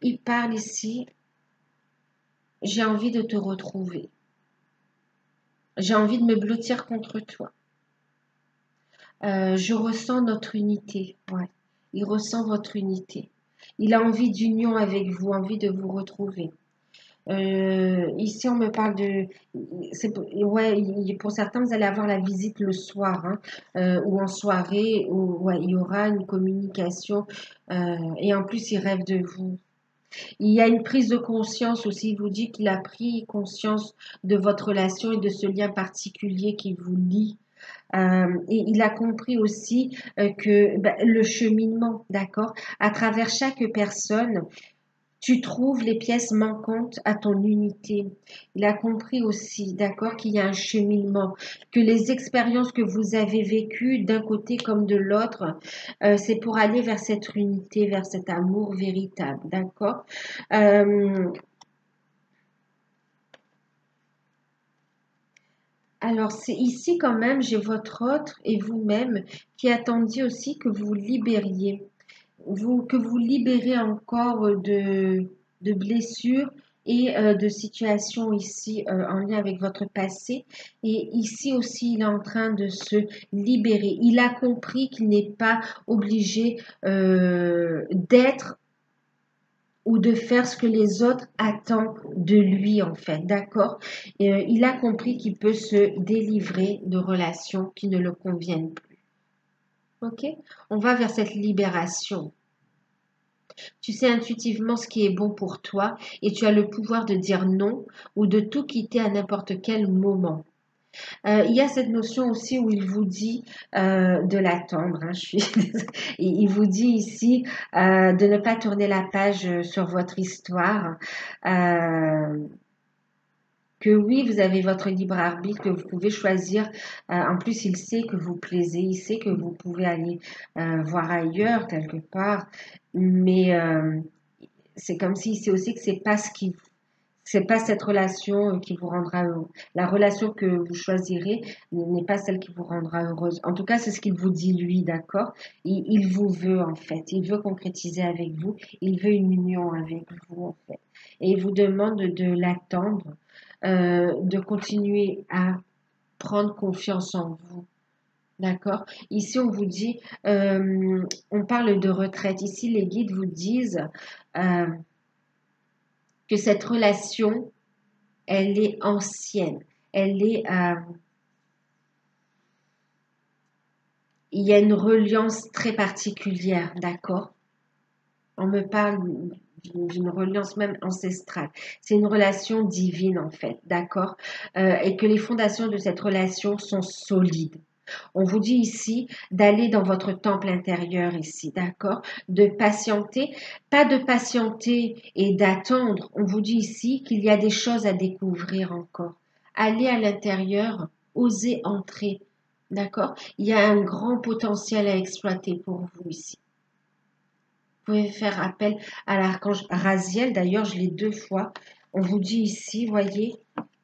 il parle ici, j'ai envie de te retrouver, j'ai envie de me blottir contre toi. Je ressens notre unité. Ouais. Il ressent votre unité. Il a envie d'union avec vous, envie de vous retrouver. Ici, on me parle de... Ouais, pour certains, vous allez avoir la visite le soir hein, ou en soirée où ouais, il y aura une communication et en plus, il rêve de vous. Il y a une prise de conscience aussi. Il vous dit qu'il a pris conscience de votre relation et de ce lien particulier qui vous lie. Et il a compris aussi que le cheminement, d'accord, à travers chaque personne, tu trouves les pièces manquantes à ton unité. Il a compris aussi, d'accord, qu'il y a un cheminement, que les expériences que vous avez vécues d'un côté comme de l'autre, c'est pour aller vers cette unité, vers cet amour véritable, d'accord. Alors, c'est ici quand même, j'ai votre autre et vous-même qui attendiez aussi que vous libériez. Que vous libérez encore de blessures et de situations ici en lien avec votre passé. Et ici aussi, il est en train de se libérer. Il a compris qu'il n'est pas obligé d'être ou de faire ce que les autres attendent de lui, en fait, d'accord? Il a compris qu'il peut se délivrer de relations qui ne le conviennent plus. Ok? On va vers cette libération. Tu sais intuitivement ce qui est bon pour toi et tu as le pouvoir de dire non ou de tout quitter à n'importe quel moment. Il y a cette notion aussi où il vous dit de l'attendre. Hein, il vous dit ici de ne pas tourner la page sur votre histoire. Euh, que oui, vous avez votre libre arbitre, que vous pouvez choisir. En plus, il sait que vous plaisez, il sait que vous pouvez aller voir ailleurs quelque part. Mais c'est comme s'il sait aussi que c'est pas cette relation qui vous rendra heureux. La relation que vous choisirez n'est pas celle qui vous rendra heureuse. En tout cas, c'est ce qu'il vous dit lui, d'accord? Il vous veut en fait. Il veut concrétiser avec vous. Il veut une union avec vous en fait. Et il vous demande de l'attendre, de continuer à prendre confiance en vous. D'accord? Ici, on vous dit, on parle de retraite. Ici, les guides vous disent euh, que cette relation, elle est ancienne. Elle est, il y a une reliance très particulière, d'accord? On me parle d'une reliance même ancestrale. C'est une relation divine en fait, d'accord? Et que les fondations de cette relation sont solides. On vous dit ici d'aller dans votre temple intérieur ici, d'accord? De patienter, pas de patienter et d'attendre. On vous dit ici qu'il y a des choses à découvrir encore. Allez à l'intérieur, osez entrer, d'accord? Il y a un grand potentiel à exploiter pour vous ici. Vous pouvez faire appel à l'archange Raziel. D'ailleurs, je l'ai 2 fois. On vous dit ici, voyez,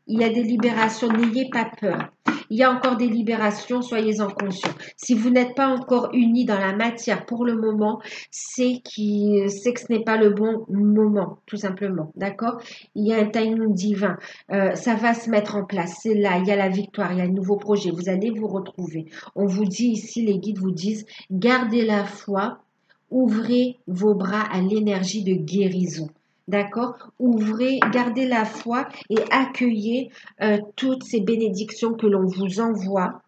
il y a des libérations. N'ayez pas peur. Il y a encore des libérations, soyez-en conscients. Si vous n'êtes pas encore unis dans la matière pour le moment, c'est que ce n'est pas le bon moment, tout simplement. D'accord? Il y a un timing divin. Ça va se mettre en place. C'est là, il y a la victoire, il y a un nouveau projet. Vous allez vous retrouver. On vous dit ici, les guides vous disent, gardez la foi. Ouvrez vos bras à l'énergie de guérison. D'accord? Ouvrez, gardez la foi et accueillez toutes ces bénédictions que l'on vous envoie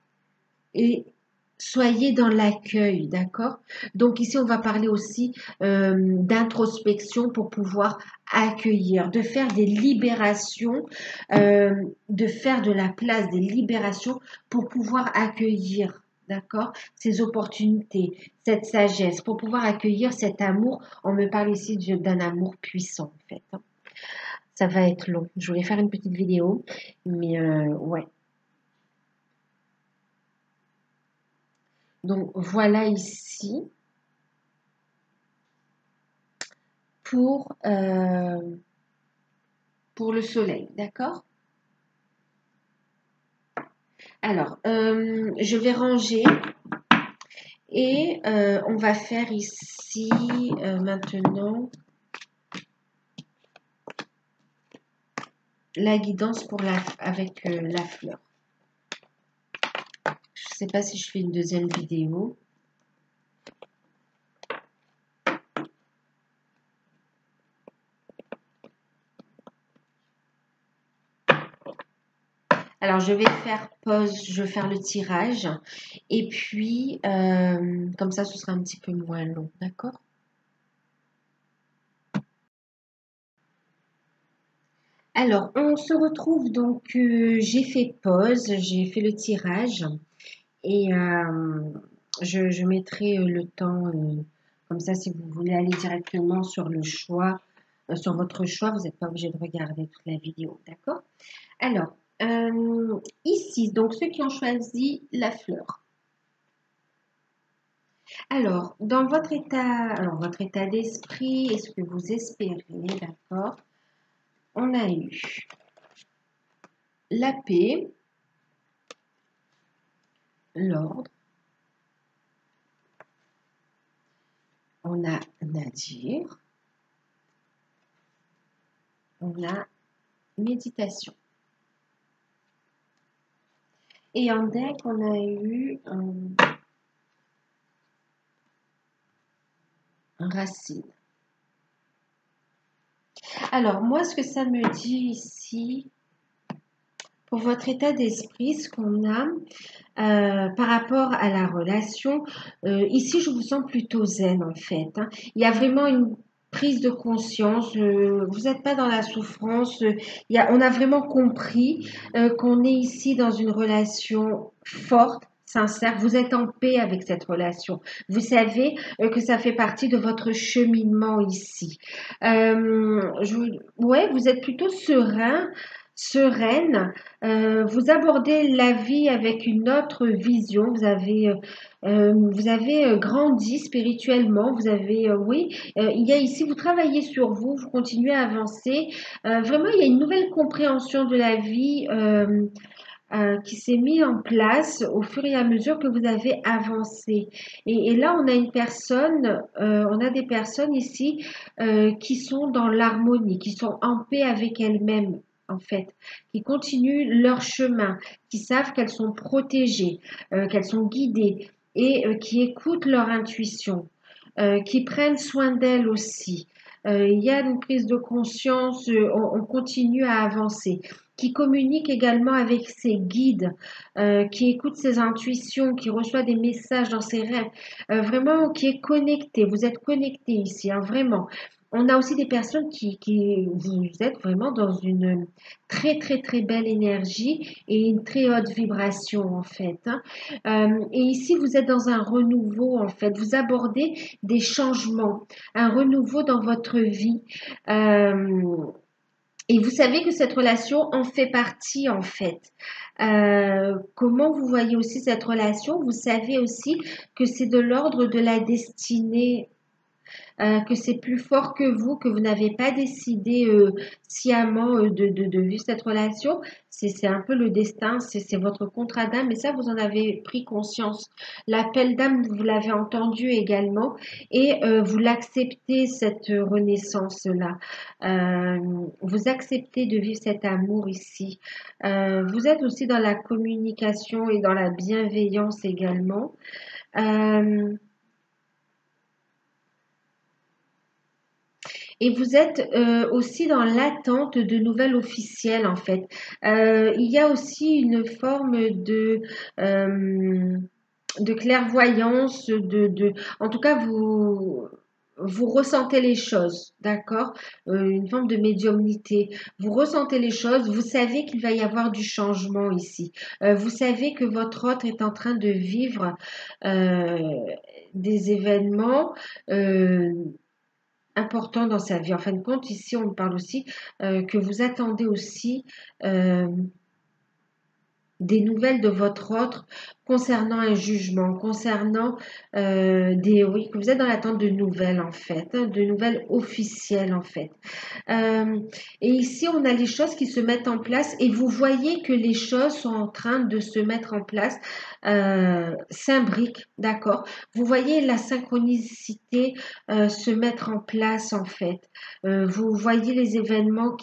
et soyez dans l'accueil, d'accord? Donc ici, on va parler aussi d'introspection pour pouvoir accueillir, de faire des libérations, de faire de la place, des libérations pour pouvoir accueillir, d'accord? Ces opportunités, cette sagesse, pour pouvoir accueillir cet amour. On me parle ici d'un amour puissant, en fait. Hein. Ça va être long. Je voulais faire une petite vidéo, mais ouais. Donc voilà ici pour, pour le soleil, d'accord? Alors, je vais ranger et on va faire ici maintenant la guidance pour avec la fleur. Je ne sais pas si je fais une deuxième vidéo. Alors, je vais faire pause, je vais faire le tirage et puis comme ça, ce sera un petit peu moins long, d'accord? Alors, on se retrouve donc, j'ai fait pause, j'ai fait le tirage et je mettrai le temps, comme ça si vous voulez aller directement sur le choix, sur votre choix, vous n'êtes pas obligé de regarder toute la vidéo, d'accord? Alors, ici, donc ceux qui ont choisi la fleur. Alors, dans votre état d'esprit et ce que vous espérez, d'accord? On a eu la paix, l'ordre, on a Nadir, on a méditation. Et en deck, on a eu un racine. Alors, moi, ce que ça me dit ici, pour votre état d'esprit, ce qu'on a par rapport à la relation, ici, je vous sens plutôt zen, en fait, hein. Il y a vraiment une prise de conscience, vous n'êtes pas dans la souffrance, on a vraiment compris qu'on est ici dans une relation forte, sincère, vous êtes en paix avec cette relation. Vous savez que ça fait partie de votre cheminement ici. Ouais, vous êtes plutôt serein, sereine. Vous abordez la vie avec une autre vision. Vous avez grandi spirituellement. Vous avez, oui, il y a ici, vous travaillez sur vous, vous continuez à avancer. Vraiment, il y a une nouvelle compréhension de la vie qui s'est mise en place au fur et à mesure que vous avez avancé. Et là, on a des personnes ici qui sont dans l'harmonie, qui sont en paix avec elles-mêmes, en fait, qui continuent leur chemin, qui savent qu'elles sont protégées, qu'elles sont guidées et qui écoutent leur intuition, qui prennent soin d'elles aussi. Il y a une prise de conscience, on continue à avancer, qui communique également avec ses guides, qui écoute ses intuitions, qui reçoit des messages dans ses rêves, vraiment qui est connecté. Vous êtes connecté ici, hein, vraiment. On a aussi des personnes vous êtes vraiment dans une très très très belle énergie et une très haute vibration en fait, hein. Et ici, vous êtes dans un renouveau en fait. Vous abordez des changements, un renouveau dans votre vie. Euh, et vous savez que cette relation en fait partie en fait. Comment vous voyez aussi cette relation? Vous savez aussi que c'est de l'ordre de la destinée, que c'est plus fort que vous n'avez pas décidé sciemment de vivre cette relation. C'est un peu le destin, c'est votre contrat d'âme, et ça, vous en avez pris conscience. L'appel d'âme, vous l'avez entendu également, et vous l'acceptez, cette renaissance-là. Euh, vous acceptez de vivre cet amour ici. Vous êtes aussi dans la communication et dans la bienveillance également. Euh, Et vous êtes aussi dans l'attente de nouvelles officielles, en fait. Il y a aussi une forme euh, de clairvoyance, en tout cas, vous ressentez les choses, d'accord? Une forme de médiumnité. Vous ressentez les choses, vous savez qu'il va y avoir du changement ici. Vous savez que votre autre est en train de vivre euh, des événements. Important dans sa vie. En fin de compte, ici, on parle aussi que vous attendez aussi euh, des nouvelles de votre autre concernant un jugement, concernant oui, que vous êtes dans l'attente de nouvelles en fait, hein, de nouvelles officielles en fait. Euh, et ici, on a les choses qui se mettent en place et vous voyez que les choses sont en train de se mettre en place, s'imbriquent, d'accord? Vous voyez la synchronicité se mettre en place en fait. Vous voyez les événements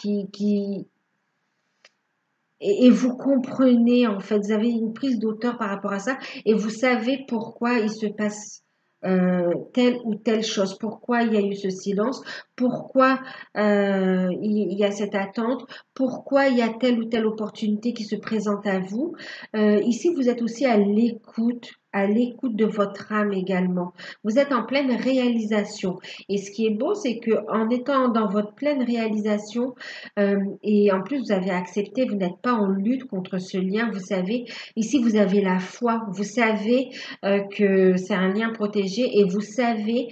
et vous comprenez en fait, vous avez une prise d'auteur par rapport à ça et vous savez pourquoi il se passe telle ou telle chose, pourquoi il y a eu ce silence, pourquoi il y a cette attente, pourquoi il y a telle ou telle opportunité qui se présente à vous. Ici, vous êtes aussi à l'écoute à l'écoute de votre âme également. Vous êtes en pleine réalisation. Et ce qui est beau, c'est que en étant dans votre pleine réalisation, et en plus vous avez accepté, vous n'êtes pas en lutte contre ce lien. Vous savez, ici vous avez la foi. Vous savez que c'est un lien protégé et vous savez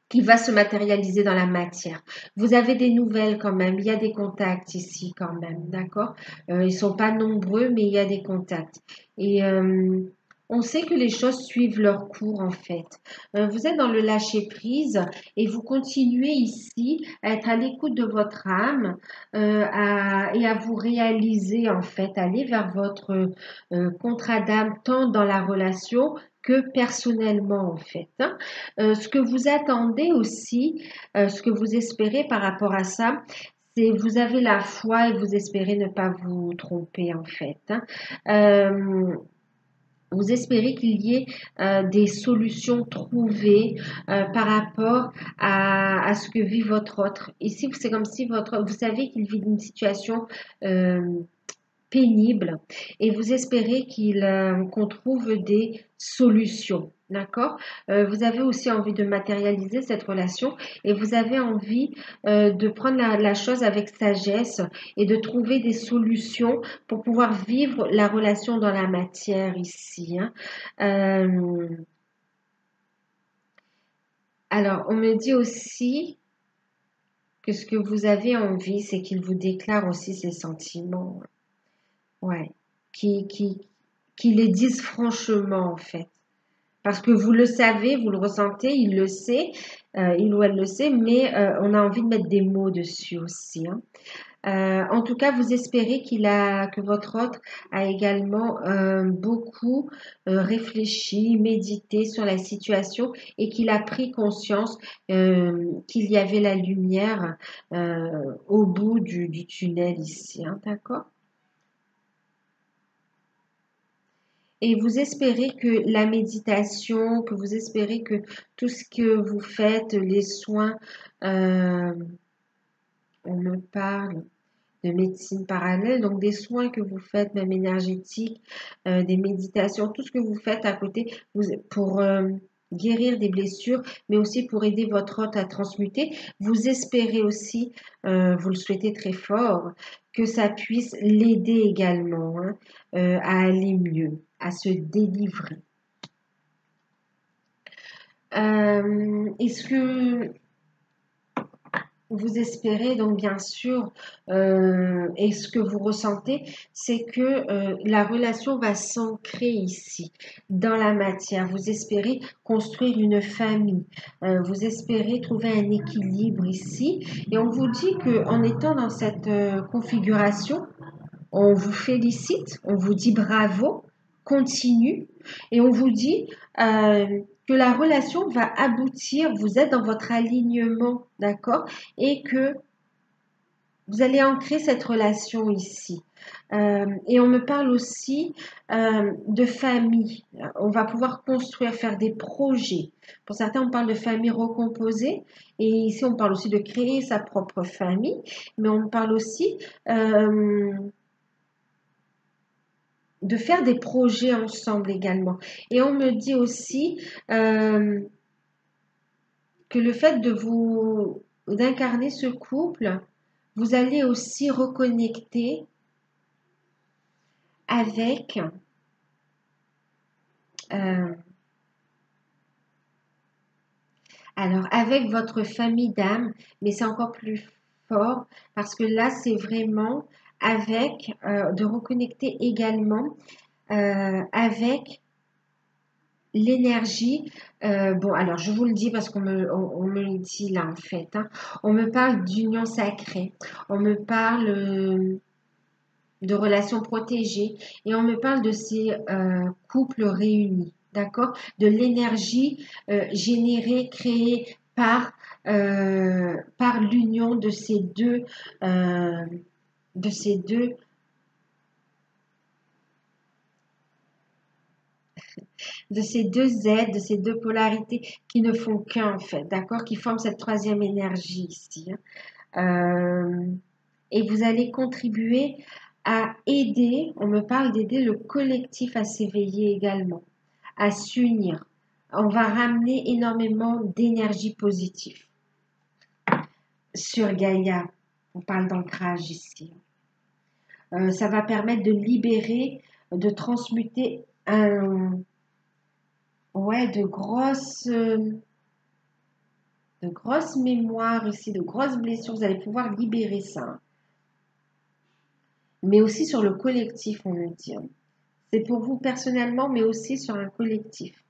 qui va se matérialiser dans la matière. Vous avez des nouvelles quand même, il y a des contacts ici quand même, d'accord? Ils sont pas nombreux, mais il y a des contacts. Et on sait que les choses suivent leur cours en fait. Vous êtes dans le lâcher-prise et vous continuez ici à être à l'écoute de votre âme et à vous réaliser en fait, aller vers votre contrat d'âme tant dans la relation que personnellement en fait, hein. Ce que vous attendez aussi, ce que vous espérez par rapport à ça, c'est vous avez la foi et vous espérez ne pas vous tromper en fait, hein. Euh, vous espérez qu'il y ait des solutions trouvées par rapport à ce que vit votre autre. Ici, c'est comme si vous savez qu'il vit une situation euh, pénible et vous espérez qu'on trouve des solutions. D'accord? Vous avez aussi envie de matérialiser cette relation et vous avez envie de prendre la chose avec sagesse et de trouver des solutions pour pouvoir vivre la relation dans la matière ici, hein. Euh, alors, on me dit aussi que ce que vous avez envie, c'est qu'il vous déclare aussi ses sentiments. Ouais. Qui, qui, qui les disent franchement en fait. Parce que vous le savez, vous le ressentez, il le sait, il ou elle le sait, mais on a envie de mettre des mots dessus aussi, hein. En tout cas, vous espérez que votre hôte a également beaucoup réfléchi, médité sur la situation et qu'il a pris conscience qu'il y avait la lumière au bout du tunnel ici, hein, d'accord? Et vous espérez que la méditation, que vous espérez que tout ce que vous faites, les soins, euh, on me parle de médecine parallèle, donc des soins que vous faites, même énergétiques, des méditations, tout ce que vous faites à côté pour guérir des blessures, mais aussi pour aider votre hôte à transmuter. Vous espérez aussi, vous le souhaitez très fort, que ça puisse l'aider également, hein, à aller mieux, à se délivrer. Est-ce que vous espérez donc bien sûr, et ce que vous ressentez, c'est que la relation va s'ancrer ici, dans la matière. Vous espérez construire une famille, vous espérez trouver un équilibre ici, et on vous dit que en étant dans cette configuration, on vous félicite, on vous dit bravo, continue, et on vous dit que la relation va aboutir, vous êtes dans votre alignement, d'accord? Et que vous allez ancrer cette relation ici. Et on me parle aussi de famille. On va pouvoir construire, faire des projets. Pour certains, on parle de famille recomposée. Et ici, on parle aussi de créer sa propre famille. Mais on parle aussi de faire des projets ensemble également. Et on me dit aussi que le fait de vous d'incarner ce couple, vous allez aussi reconnecter avec euh, alors avec votre famille d'âme, mais c'est encore plus fort parce que là c'est vraiment avec de reconnecter également avec l'énergie, bon, alors je vous le dis parce on me le dit là en fait, hein. On me parle d'union sacrée, on me parle de relations protégées et on me parle de ces couples réunis, d'accord? De l'énergie générée, créée par l'union euh, de ces deux aides, de ces deux polarités qui ne font qu'un en fait, d'accord, qui forment cette troisième énergie ici, hein. Euh, et vous allez contribuer à aider, on me parle d'aider le collectif à s'éveiller également, à s'unir. On va ramener énormément d'énergie positive sur Gaïa. On parle d'ancrage ici. Ça va permettre de libérer, de transmuter ouais, de grosses mémoires ici, de grosses blessures. Vous allez pouvoir libérer ça. Mais aussi sur le collectif, on me dit. C'est pour vous personnellement, mais aussi sur un collectif.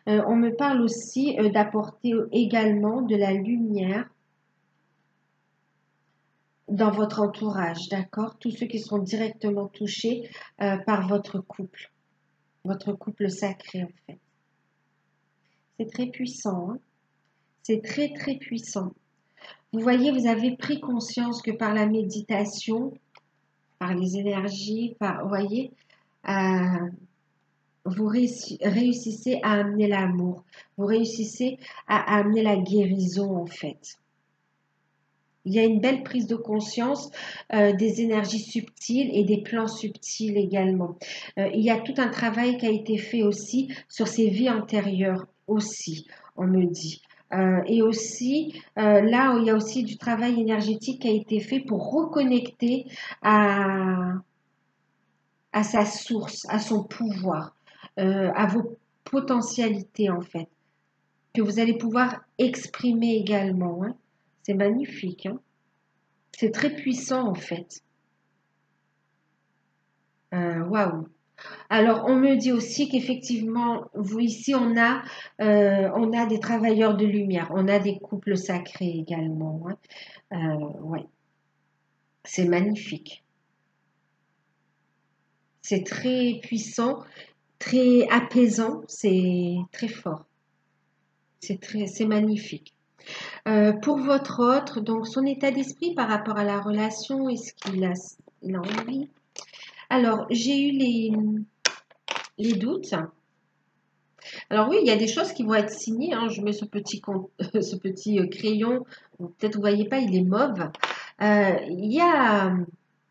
On me parle aussi d'apporter également de la lumière dans votre entourage, d'accord? Tous ceux qui seront directement touchés par votre couple sacré en fait. C'est très puissant, hein? C'est très très puissant. Vous voyez, vous avez pris conscience que par la méditation, par les énergies, vous voyez, vous réussissez à amener l'amour, vous réussissez à amener la guérison en fait. Il y a une belle prise de conscience des énergies subtiles et des plans subtils également. Il y a tout un travail qui a été fait aussi sur ces vies antérieures aussi, on me dit. Et aussi, là où il y a aussi du travail énergétique qui a été fait pour reconnecter à sa source, à son pouvoir, à vos potentialités en fait, que vous allez pouvoir exprimer également, hein. C'est magnifique, hein. C'est très puissant en fait. Waouh. Alors, on me dit aussi qu'effectivement, vous ici, on a des travailleurs de lumière, on a des couples sacrés également, hein. Ouais, c'est magnifique. C'est très puissant, très apaisant, c'est très fort. C'est magnifique. Pour votre autre, donc son état d'esprit par rapport à la relation, est-ce il a envie? Alors, j'ai eu les doutes. Alors oui, il y a des choses qui vont être signées, hein. Je mets ce petit crayon. Peut-être vous voyez pas, il est mauve. Il y a,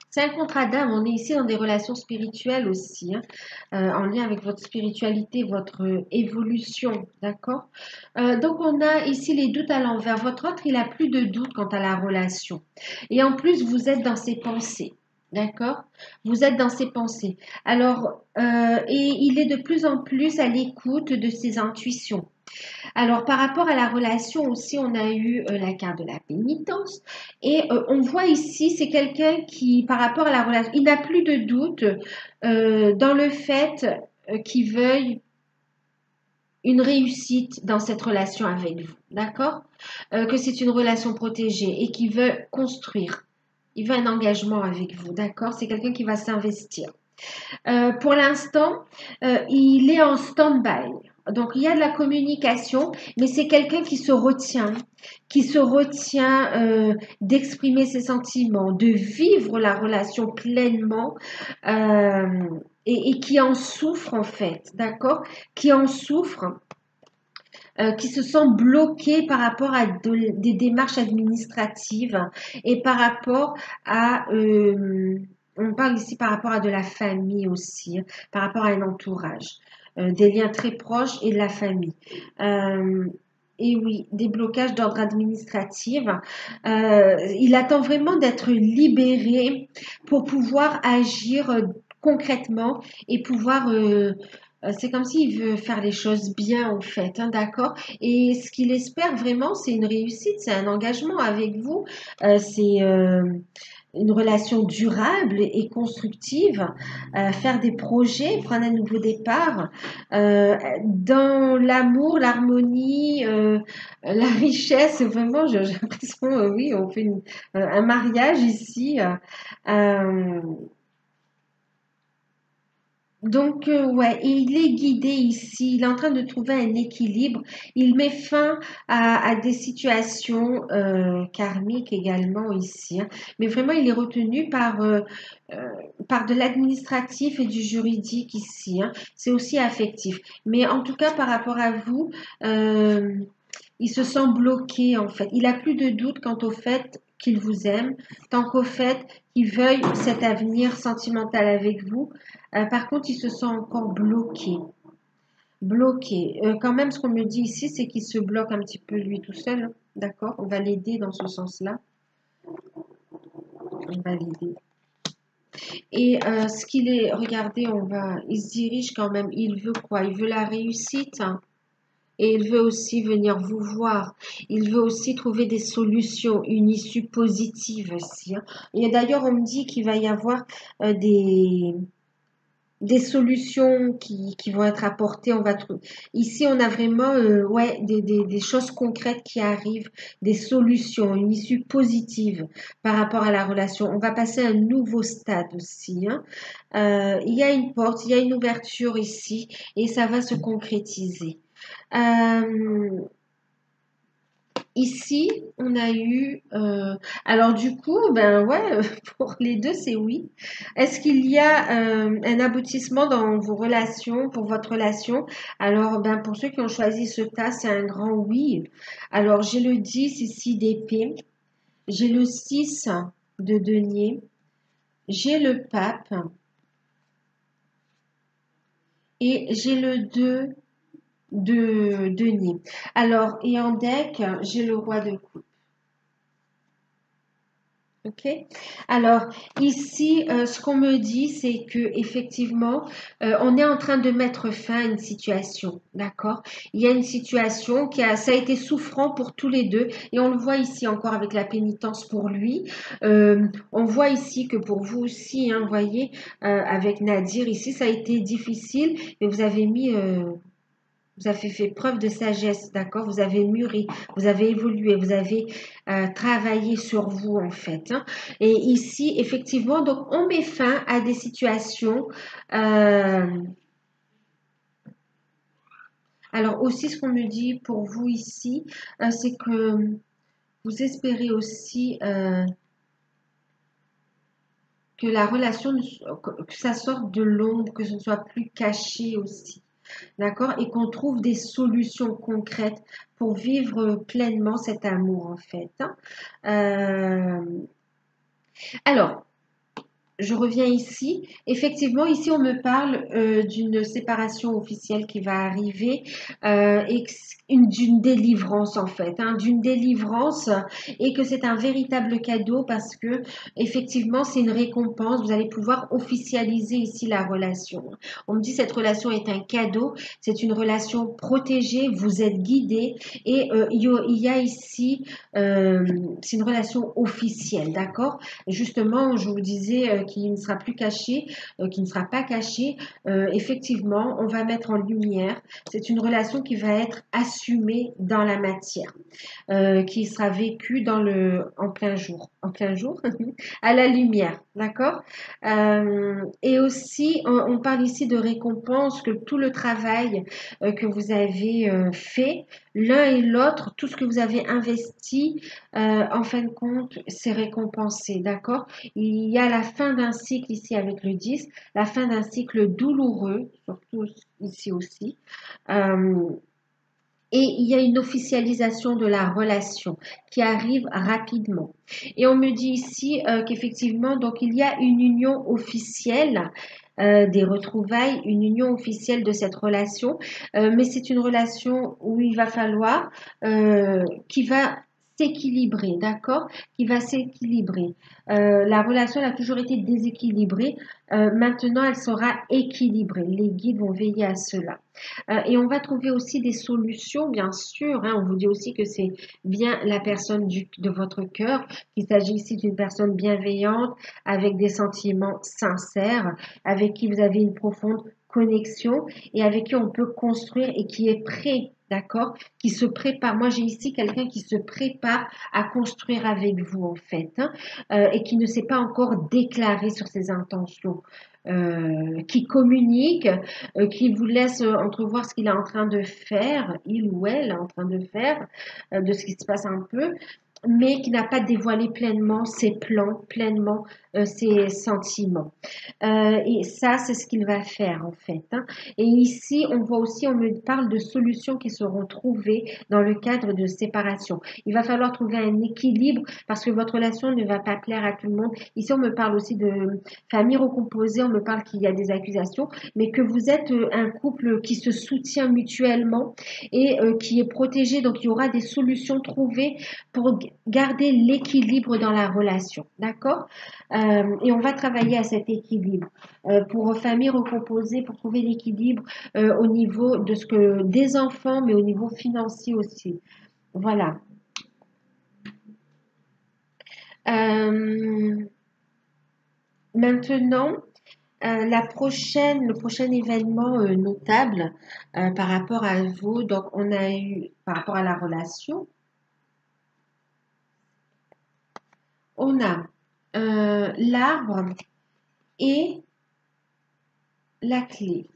c'est un contrat d'âme. On est ici dans des relations spirituelles aussi, hein, en lien avec votre spiritualité, votre évolution, d'accord? Donc on a ici les doutes à l'envers. Votre autre, il a plus de doutes quant à la relation. Et en plus, vous êtes dans ses pensées. D'accord? Vous êtes dans ses pensées. Alors, et il est de plus en plus à l'écoute de ses intuitions. Alors, par rapport à la relation aussi, on a eu la carte de la pénitence. Et on voit ici, c'est quelqu'un qui, par rapport à la relation, il n'a plus de doute dans le fait qu'il veuille une réussite dans cette relation avec vous. D'accord? Que c'est une relation protégée et qu'il veut construire. Il veut un engagement avec vous. D'accord? C'est quelqu'un qui va s'investir. Pour l'instant, il est en stand-by. Donc, il y a de la communication, mais c'est quelqu'un qui se retient d'exprimer ses sentiments, de vivre la relation pleinement et qui en souffre en fait, d'accord? Qui en souffre, qui se sent bloqué par rapport à des démarches administratives et par rapport à on parle ici par rapport à de la famille aussi, hein, par rapport à un entourage, des liens très proches et de la famille. Et oui, des blocages d'ordre administratif. Il attend vraiment d'être libéré pour pouvoir agir concrètement et pouvoir c'est comme s'il veut faire les choses bien, en fait, hein, d'accord? Et ce qu'il espère vraiment, c'est une réussite, c'est un engagement avec vous, c'est une relation durable et constructive, faire des projets, prendre un nouveau départ, dans l'amour, l'harmonie, la richesse, vraiment, j'ai l'impression, oui, on fait un mariage ici. Euh, donc, ouais, et il est guidé ici, il est en train de trouver un équilibre. Il met fin à des situations karmiques également ici, hein. Mais vraiment, il est retenu euh, par de l'administratif et du juridique ici, hein. C'est aussi affectif. Mais en tout cas, par rapport à vous, il se sent bloqué en fait. Il a plus de doute quant au fait qu'il vous aime, tant qu'au fait qu'il veuille cet avenir sentimental avec vous. Par contre, il se sent encore bloqué. Bloqué. Quand même, ce qu'on me dit ici, c'est qu'il se bloque un petit peu lui tout seul. Hein. D'accord? On va l'aider dans ce sens-là. On va l'aider. Et ce qu'il est, regardez, il se dirige quand même. Il veut quoi? Il veut la réussite. Hein. Et il veut aussi venir vous voir. Il veut aussi trouver des solutions, une issue positive aussi. Hein. Et d'ailleurs, on me dit qu'il va y avoir des solutions qui vont être apportées. Ici, on a vraiment ouais, des choses concrètes qui arrivent, des solutions, une issue positive par rapport à la relation. On va passer à un nouveau stade aussi. Hein. Il y a une porte, il y a une ouverture ici et ça va se concrétiser. Ici, on a eu... alors du coup, ben ouais, pour les deux, c'est oui. Est-ce qu'il y a un aboutissement dans vos relations, pour votre relation? Alors, ben pour ceux qui ont choisi ce tas, c'est un grand oui. Alors, j'ai le 10 ici d'épée. J'ai le 6 de denier. J'ai le pape. Et j'ai le 2 de denier. Alors, et en deck, j'ai le roi de coupe. Ok. Alors ici, ce qu'on me dit, c'est que effectivement, on est en train de mettre fin à une situation, d'accord? Il y a une situation ça a été souffrant pour tous les deux, et on le voit ici encore avec la pénitence pour lui. On voit ici que pour vous aussi, hein, vous voyez, avec Nadir ici, ça a été difficile, mais vous avez mis vous avez fait preuve de sagesse, d'accord? Vous avez mûri, vous avez évolué, vous avez travaillé sur vous en fait. Hein. Et ici, effectivement, donc on met fin à des situations. Alors aussi, ce qu'on me dit pour vous ici, c'est que vous espérez aussi que la relation, que ça sorte de l'ombre, que ce ne soit plus caché aussi. D'accord? Et qu'on trouve des solutions concrètes pour vivre pleinement cet amour, en fait. Hein. Alors, je reviens ici. Effectivement, ici, on me parle d'une séparation officielle qui va arriver et d'une délivrance, en fait, hein, d'une délivrance et que c'est un véritable cadeau parce que, effectivement, c'est une récompense. Vous allez pouvoir officialiser ici la relation. On me dit cette relation est un cadeau, c'est une relation protégée, vous êtes guidé et il y a ici, c'est une relation officielle, d'accord? Justement, je vous disais qui ne sera plus caché, qui ne sera pas caché. Effectivement, on va mettre en lumière. C'est une relation qui va être assumée dans la matière, qui sera vécue en plein jour, à la lumière, d'accord? Et aussi, on parle ici de récompense, que tout le travail que vous avez fait, l'un et l'autre, tout ce que vous avez investi, en fin de compte, c'est récompensé, d'accord? Il y a la fin d'un cycle ici avec le 10, la fin d'un cycle douloureux, surtout ici aussi. Et il y a une officialisation de la relation qui arrive rapidement. Et on me dit ici qu'effectivement, donc il y a une union officielle des retrouvailles, une union officielle de cette relation, mais c'est une relation où il va falloir qui va s'équilibrer, d'accord? Qui va s'équilibrer. La relation elle a toujours été déséquilibrée. Maintenant, elle sera équilibrée. Les guides vont veiller à cela. Et on va trouver aussi des solutions, bien sûr. Hein. On vous dit aussi que c'est bien la personne de votre cœur, qu'il s'agit ici d'une personne bienveillante, avec des sentiments sincères, avec qui vous avez une profonde connexion et avec qui on peut construire et qui est prêt, d'accord, qui se prépare. Moi, j'ai ici quelqu'un qui se prépare à construire avec vous, en fait, hein, et qui ne s'est pas encore déclaré sur ses intentions. Qui communique, qui vous laisse entrevoir ce qu'il est en train de faire, il ou elle est en train de faire, de ce qui se passe un peu. mais qui n'a pas dévoilé pleinement ses plans, pleinement ses sentiments. Et ça, c'est ce qu'il va faire en fait, hein. Et ici, on voit aussi, on me parle de solutions qui seront trouvées dans le cadre de séparation. Il va falloir trouver un équilibre parce que votre relation ne va pas plaire à tout le monde. Ici, on me parle aussi de famille recomposée, on me parle qu'il y a des accusations, mais que vous êtes un couple qui se soutient mutuellement et qui est protégé. Donc, il y aura des solutions trouvées pour garder l'équilibre dans la relation. D'accord? Et on va travailler à cet équilibre. Pour famille recomposée, pour trouver l'équilibre au niveau de ce que des enfants, mais au niveau financier aussi. Voilà. Euh, Maintenant, le prochain événement notable par rapport à vous, donc on a eu par rapport à la relation, on a l'arbre et la clé.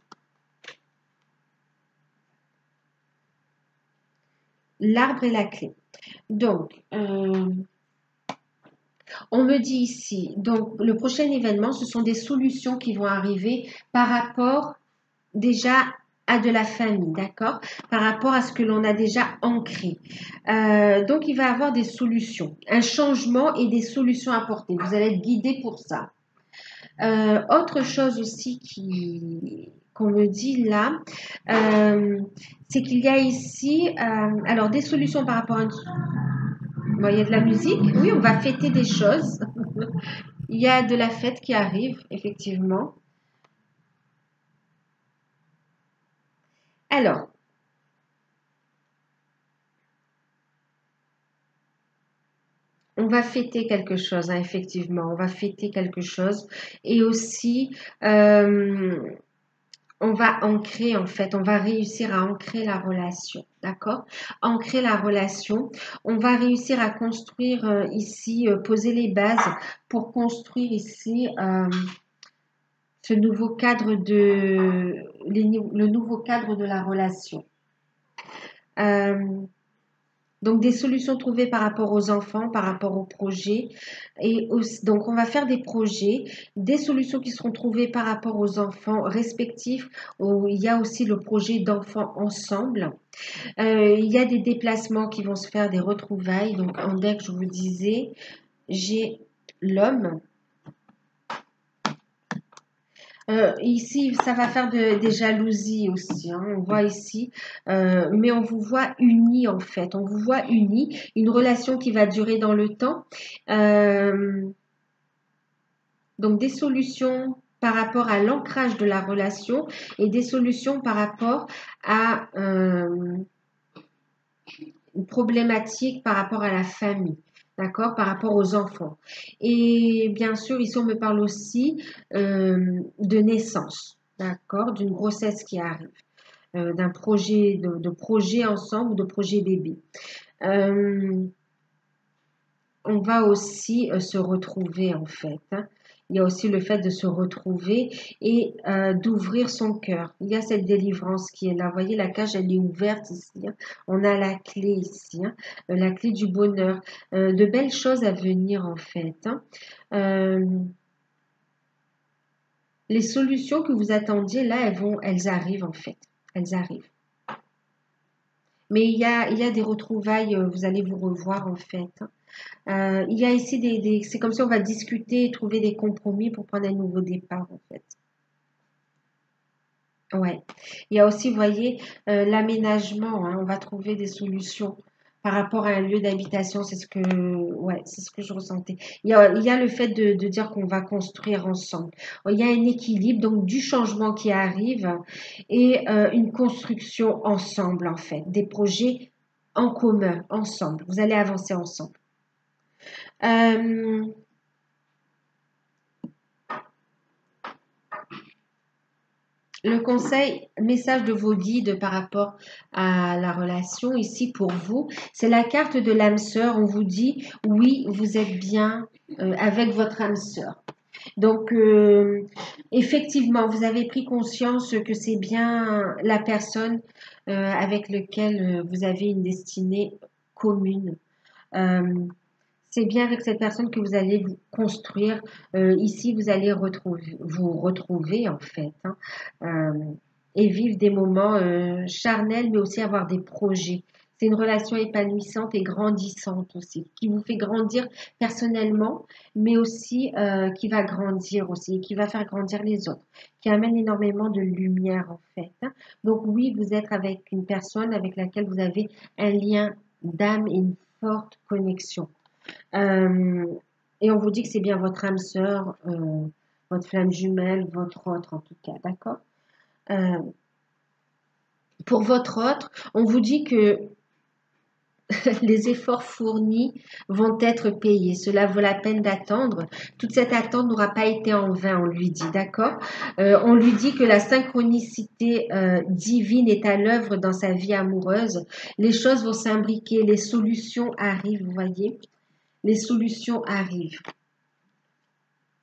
L'arbre et la clé. Donc, on me dit ici, donc le prochain événement, ce sont des solutions qui vont arriver par rapport déjà à de la famille, d'accord? Par rapport à ce que l'on a déjà ancré. Donc, il va y avoir des solutions, un changement et des solutions apportées. Vous allez être guidé pour ça. Autre chose aussi qu'on me dit là, c'est qu'il y a ici, alors des solutions par rapport à bon, il y a de la musique, oui, on va fêter des choses. Il y a de la fête qui arrive, effectivement. Alors, on va fêter quelque chose, hein, effectivement. On va fêter quelque chose. Et aussi, euh, on va ancrer, en fait, on va réussir à ancrer la relation. D'accord? Ancrer la relation. On va réussir à construire ici, poser les bases pour construire ici ce nouveau cadre le nouveau cadre de la relation. Euh, Donc, des solutions trouvées par rapport aux enfants, par rapport aux projets. Et aussi, donc, on va faire des projets, des solutions qui seront trouvées par rapport aux enfants respectifs. Où il y a aussi le projet d'enfants ensemble. Il y a des déplacements qui vont se faire, des retrouvailles. Donc, en deck, je vous disais, j'ai l'homme. Ici, ça va faire des jalousies aussi, hein, on voit ici, mais on vous voit unis en fait, on vous voit unis, une relation qui va durer dans le temps. Euh, donc des solutions par rapport à l'ancrage de la relation et des solutions par rapport à une problématique par rapport à la famille. D'accord? Par rapport aux enfants. Et bien sûr, ici, on me parle aussi de naissance. D'accord? D'une grossesse qui arrive. D'un projet, de projet ensemble ou de projet bébé. Euh, on va aussi se retrouver en fait, hein. Il y a aussi le fait de se retrouver et d'ouvrir son cœur. Il y a cette délivrance qui est là. Vous voyez, la cage, elle est ouverte ici, hein. On a la clé ici, hein, la clé du bonheur. De belles choses à venir en fait, hein. Euh, les solutions que vous attendiez là, elles arrivent en fait. Elles arrivent. Mais il y a des retrouvailles, vous allez vous revoir en fait, hein. Il y a ici c'est comme si on va discuter et trouver des compromis pour prendre un nouveau départ en fait. Ouais. Il y a aussi, vous voyez, l'aménagement, hein, on va trouver des solutions par rapport à un lieu d'habitation. Ouais, c'est ce que je ressentais. Il y a le fait de dire qu'on va construire ensemble. Il y a un équilibre, donc du changement qui arrive et une construction ensemble en fait, des projets en commun, ensemble. Vous allez avancer ensemble. Euh, Le conseil, message de vos guides par rapport à la relation ici pour vous, c'est la carte de l'âme sœur. On vous dit, oui, vous êtes bien avec votre âme sœur. Donc, effectivement, vous avez pris conscience que c'est bien la personne avec laquelle vous avez une destinée commune. C'est bien avec cette personne que vous allez vous construire. Ici, vous allez vous retrouver en fait, hein, et vivre des moments charnels, mais aussi avoir des projets. C'est une relation épanouissante et grandissante aussi, qui vous fait grandir personnellement, mais aussi qui va grandir aussi, et qui va faire grandir les autres, qui amène énormément de lumière en fait, hein. Donc oui, vous êtes avec une personne avec laquelle vous avez un lien d'âme et une forte connexion. Euh, et on vous dit que c'est bien votre âme sœur, votre flamme jumelle, votre autre en tout cas, d'accord? Euh, pour votre autre, on vous dit que les efforts fournis vont être payés. Cela vaut la peine d'attendre. Toute cette attente n'aura pas été en vain, on lui dit, d'accord? On lui dit que la synchronicité divine est à l'œuvre dans sa vie amoureuse. Les choses vont s'imbriquer, les solutions arrivent, vous voyez? Les solutions arrivent.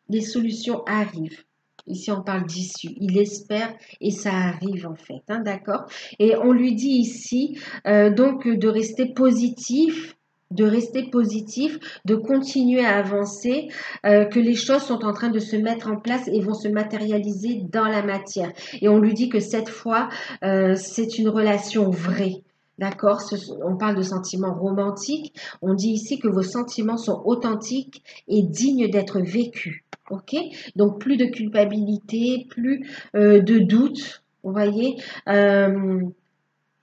Les solutions arrivent. Ici, on parle d'issue. Il espère et ça arrive en fait, hein, d'accord? Et on lui dit ici donc de rester positif, de continuer à avancer, que les choses sont en train de se mettre en place et vont se matérialiser dans la matière. Et on lui dit que cette fois, c'est une relation vraie. D'accord? On parle de sentiments romantiques. On dit ici que vos sentiments sont authentiques et dignes d'être vécus. Ok? Donc plus de culpabilité, plus de doute. Vous voyez?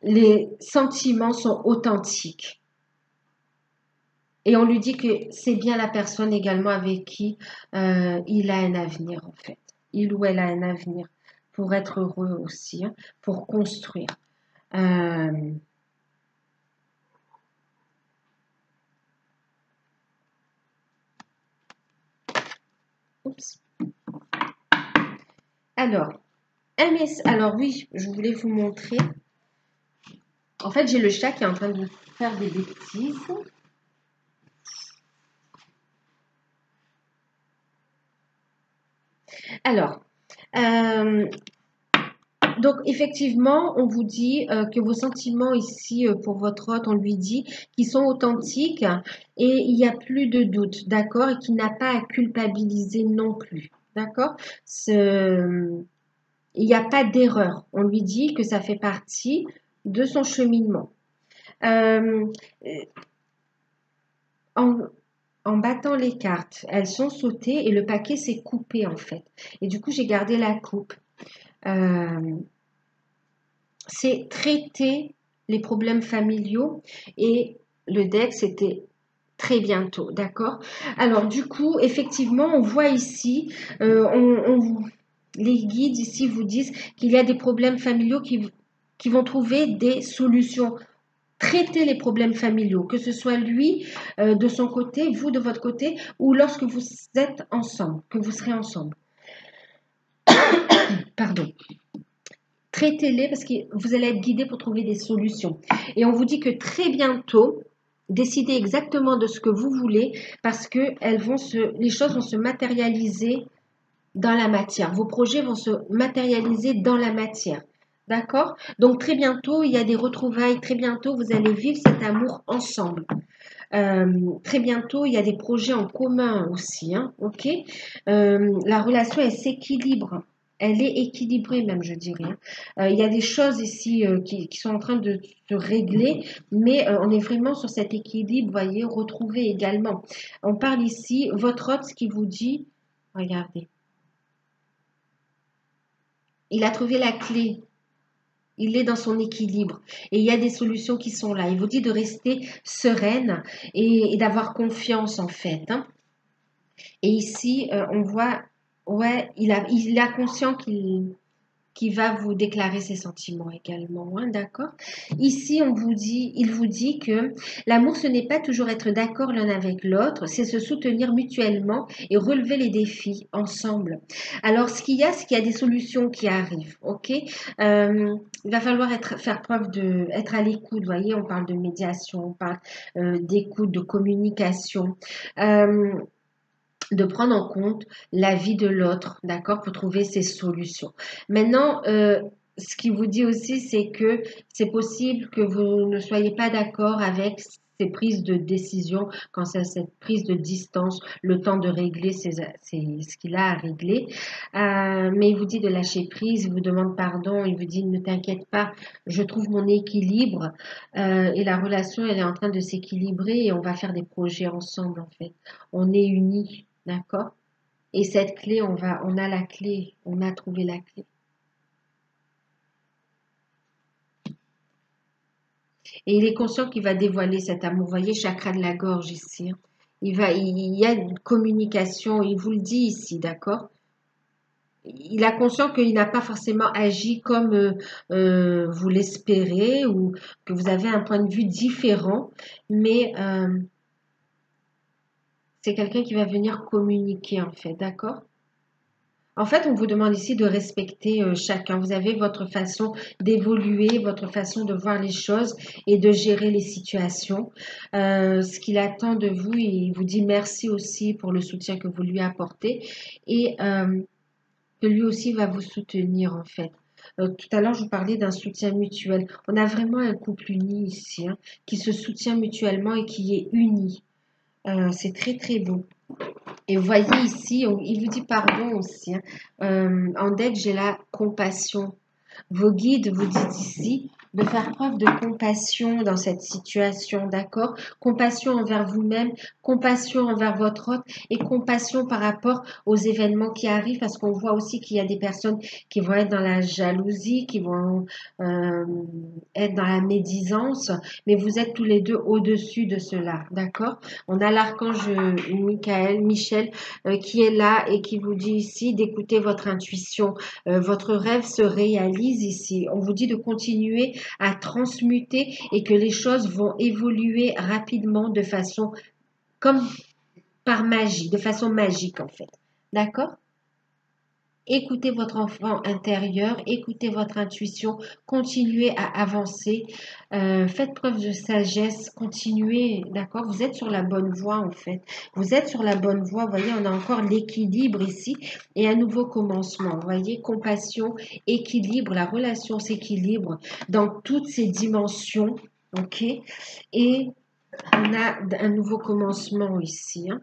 Les sentiments sont authentiques. Et on lui dit que c'est bien la personne également avec qui il a un avenir en fait. Il ou elle a un avenir pour être heureux aussi, hein, pour construire. Oups. Alors, alors oui, je voulais vous montrer. En fait, j'ai le chat qui est en train de faire des bêtises. Alors, donc effectivement, on vous dit que vos sentiments ici pour votre hôte, on lui dit qu'ils sont authentiques et il n'y a plus de doute, d'accord, et qu'il n'a pas à culpabiliser non plus, d'accord. Il n'y a pas d'erreur. On lui dit que ça fait partie de son cheminement. Euh, en, en battant les cartes, elles sont sautées et le paquet s'est coupé en fait. Et du coup, j'ai gardé la coupe. C'est traiter les problèmes familiaux et le deck, c'était très bientôt, d'accord? Alors du coup, effectivement, on voit ici, les guides ici vous disent qu'il y a des problèmes familiaux qui vont trouver des solutions. Traiter les problèmes familiaux, que ce soit lui de son côté, vous de votre côté, ou lorsque vous êtes ensemble, que vous serez ensemble. Pardon. Traitez-les parce que vous allez être guidé pour trouver des solutions. Et on vous dit que très bientôt, décidez exactement de ce que vous voulez parce que les choses vont se matérialiser dans la matière. Vos projets vont se matérialiser dans la matière. D'accord? Donc très bientôt, il y a des retrouvailles. Très bientôt, vous allez vivre cet amour ensemble. Très bientôt, il y a des projets en commun aussi. Hein, ok? La relation, elle s'équilibre. Elle est équilibrée même, je dirais. Il y a des choses ici qui sont en train de se régler, mais on est vraiment sur cet équilibre, vous voyez, retrouvé également. On parle ici, votre hôte, ce qui vous dit, regardez, il a trouvé la clé. Il est dans son équilibre et il y a des solutions qui sont là. Il vous dit de rester sereine et d'avoir confiance en fait, hein. Et ici, on voit, ouais, il a conscience qu'il va vous déclarer ses sentiments également, hein, d'accord? Ici, il vous dit que l'amour, ce n'est pas toujours être d'accord l'un avec l'autre, c'est se soutenir mutuellement et relever les défis ensemble. Alors, ce qu'il y a, c'est qu'il y a des solutions qui arrivent, ok? Il va falloir faire preuve être à l'écoute, vous voyez, on parle de médiation, on parle d'écoute, de communication. De prendre en compte la vie de l'autre, d'accord, pour trouver ces solutions. Maintenant, ce qui vous dit aussi, c'est que c'est possible que vous ne soyez pas d'accord avec ces prises de décision, quand c'est cette prise de distance, le temps de régler ce qu'il a à régler. Mais il vous dit de lâcher prise, il vous demande pardon, il vous dit ne t'inquiète pas, je trouve mon équilibre et la relation elle est en train de s'équilibrer et on va faire des projets ensemble en fait. On est unis, d'accord? Et cette clé, on a la clé, on a trouvé la clé. Et il est conscient qu'il va dévoiler cet amour. Vous voyez, chakra de la gorge ici, hein. Il y a une communication, il vous le dit ici, d'accord? Il a conscient qu'il n'a pas forcément agi comme vous l'espérez ou que vous avez un point de vue différent, mais c'est quelqu'un qui va venir communiquer en fait, d'accord? En fait, on vous demande ici de respecter chacun. Vous avez votre façon d'évoluer, votre façon de voir les choses et de gérer les situations. Ce qu'il attend de vous, il vous dit merci aussi pour le soutien que vous lui apportez et que lui aussi va vous soutenir en fait. Tout à l'heure, je vous parlais d'un soutien mutuel. On a vraiment un couple uni ici, hein, qui se soutient mutuellement et qui est uni. C'est très très beau. Et vous voyez ici, il vous dit pardon aussi, hein. En dette, j'ai la compassion. Vos guides vous disent ici de faire preuve de compassion dans cette situation, d'accord? Compassion envers vous-même, compassion envers votre autre et compassion par rapport aux événements qui arrivent parce qu'on voit aussi qu'il y a des personnes qui vont être dans la jalousie, qui vont euh, être dans la médisance, mais vous êtes tous les deux au-dessus de cela, d'accord? On a l'archange Michel, qui est là et qui vous dit ici d'écouter votre intuition. Votre rêve se réalise ici. On vous dit de continuer à transmuter et que les choses vont évoluer rapidement de façon comme par magie, de façon magique en fait. D'accord? Écoutez votre enfant intérieur, écoutez votre intuition, continuez à avancer, faites preuve de sagesse, continuez, d'accord? Vous êtes sur la bonne voie en fait. Vous êtes sur la bonne voie, vous voyez, on a encore l'équilibre ici et un nouveau commencement. Vous voyez, compassion, équilibre, la relation s'équilibre dans toutes ses dimensions, ok? Et on a un nouveau commencement ici, hein,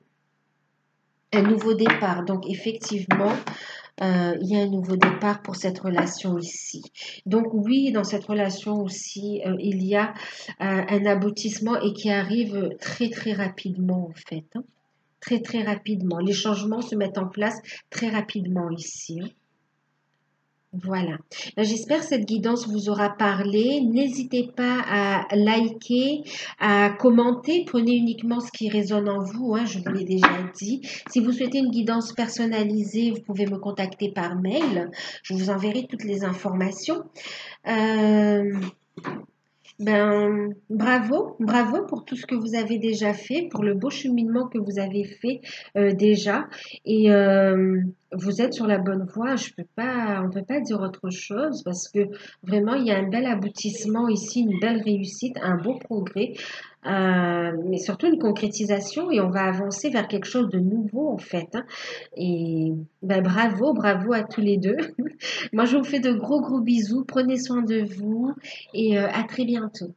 un nouveau départ. Donc effectivement, il y a un nouveau départ pour cette relation ici. Donc oui, dans cette relation aussi, il y a un aboutissement et qui arrive très très rapidement en fait, hein. Très très rapidement. Les changements se mettent en place très rapidement ici, hein. Voilà. J'espère que cette guidance vous aura parlé. N'hésitez pas à liker, à commenter. Prenez uniquement ce qui résonne en vous, hein, je vous l'ai déjà dit. Si vous souhaitez une guidance personnalisée, vous pouvez me contacter par mail. Je vous enverrai toutes les informations. Euh, bravo, bravo pour tout ce que vous avez déjà fait, pour le beau cheminement que vous avez fait déjà. Et vous êtes sur la bonne voie. On peut pas dire autre chose parce que vraiment, il y a un bel aboutissement ici, une belle réussite, un beau progrès, mais surtout une concrétisation et on va avancer vers quelque chose de nouveau en fait, hein. Et bravo, bravo à tous les deux. Moi, je vous fais de gros, gros bisous. Prenez soin de vous et à très bientôt.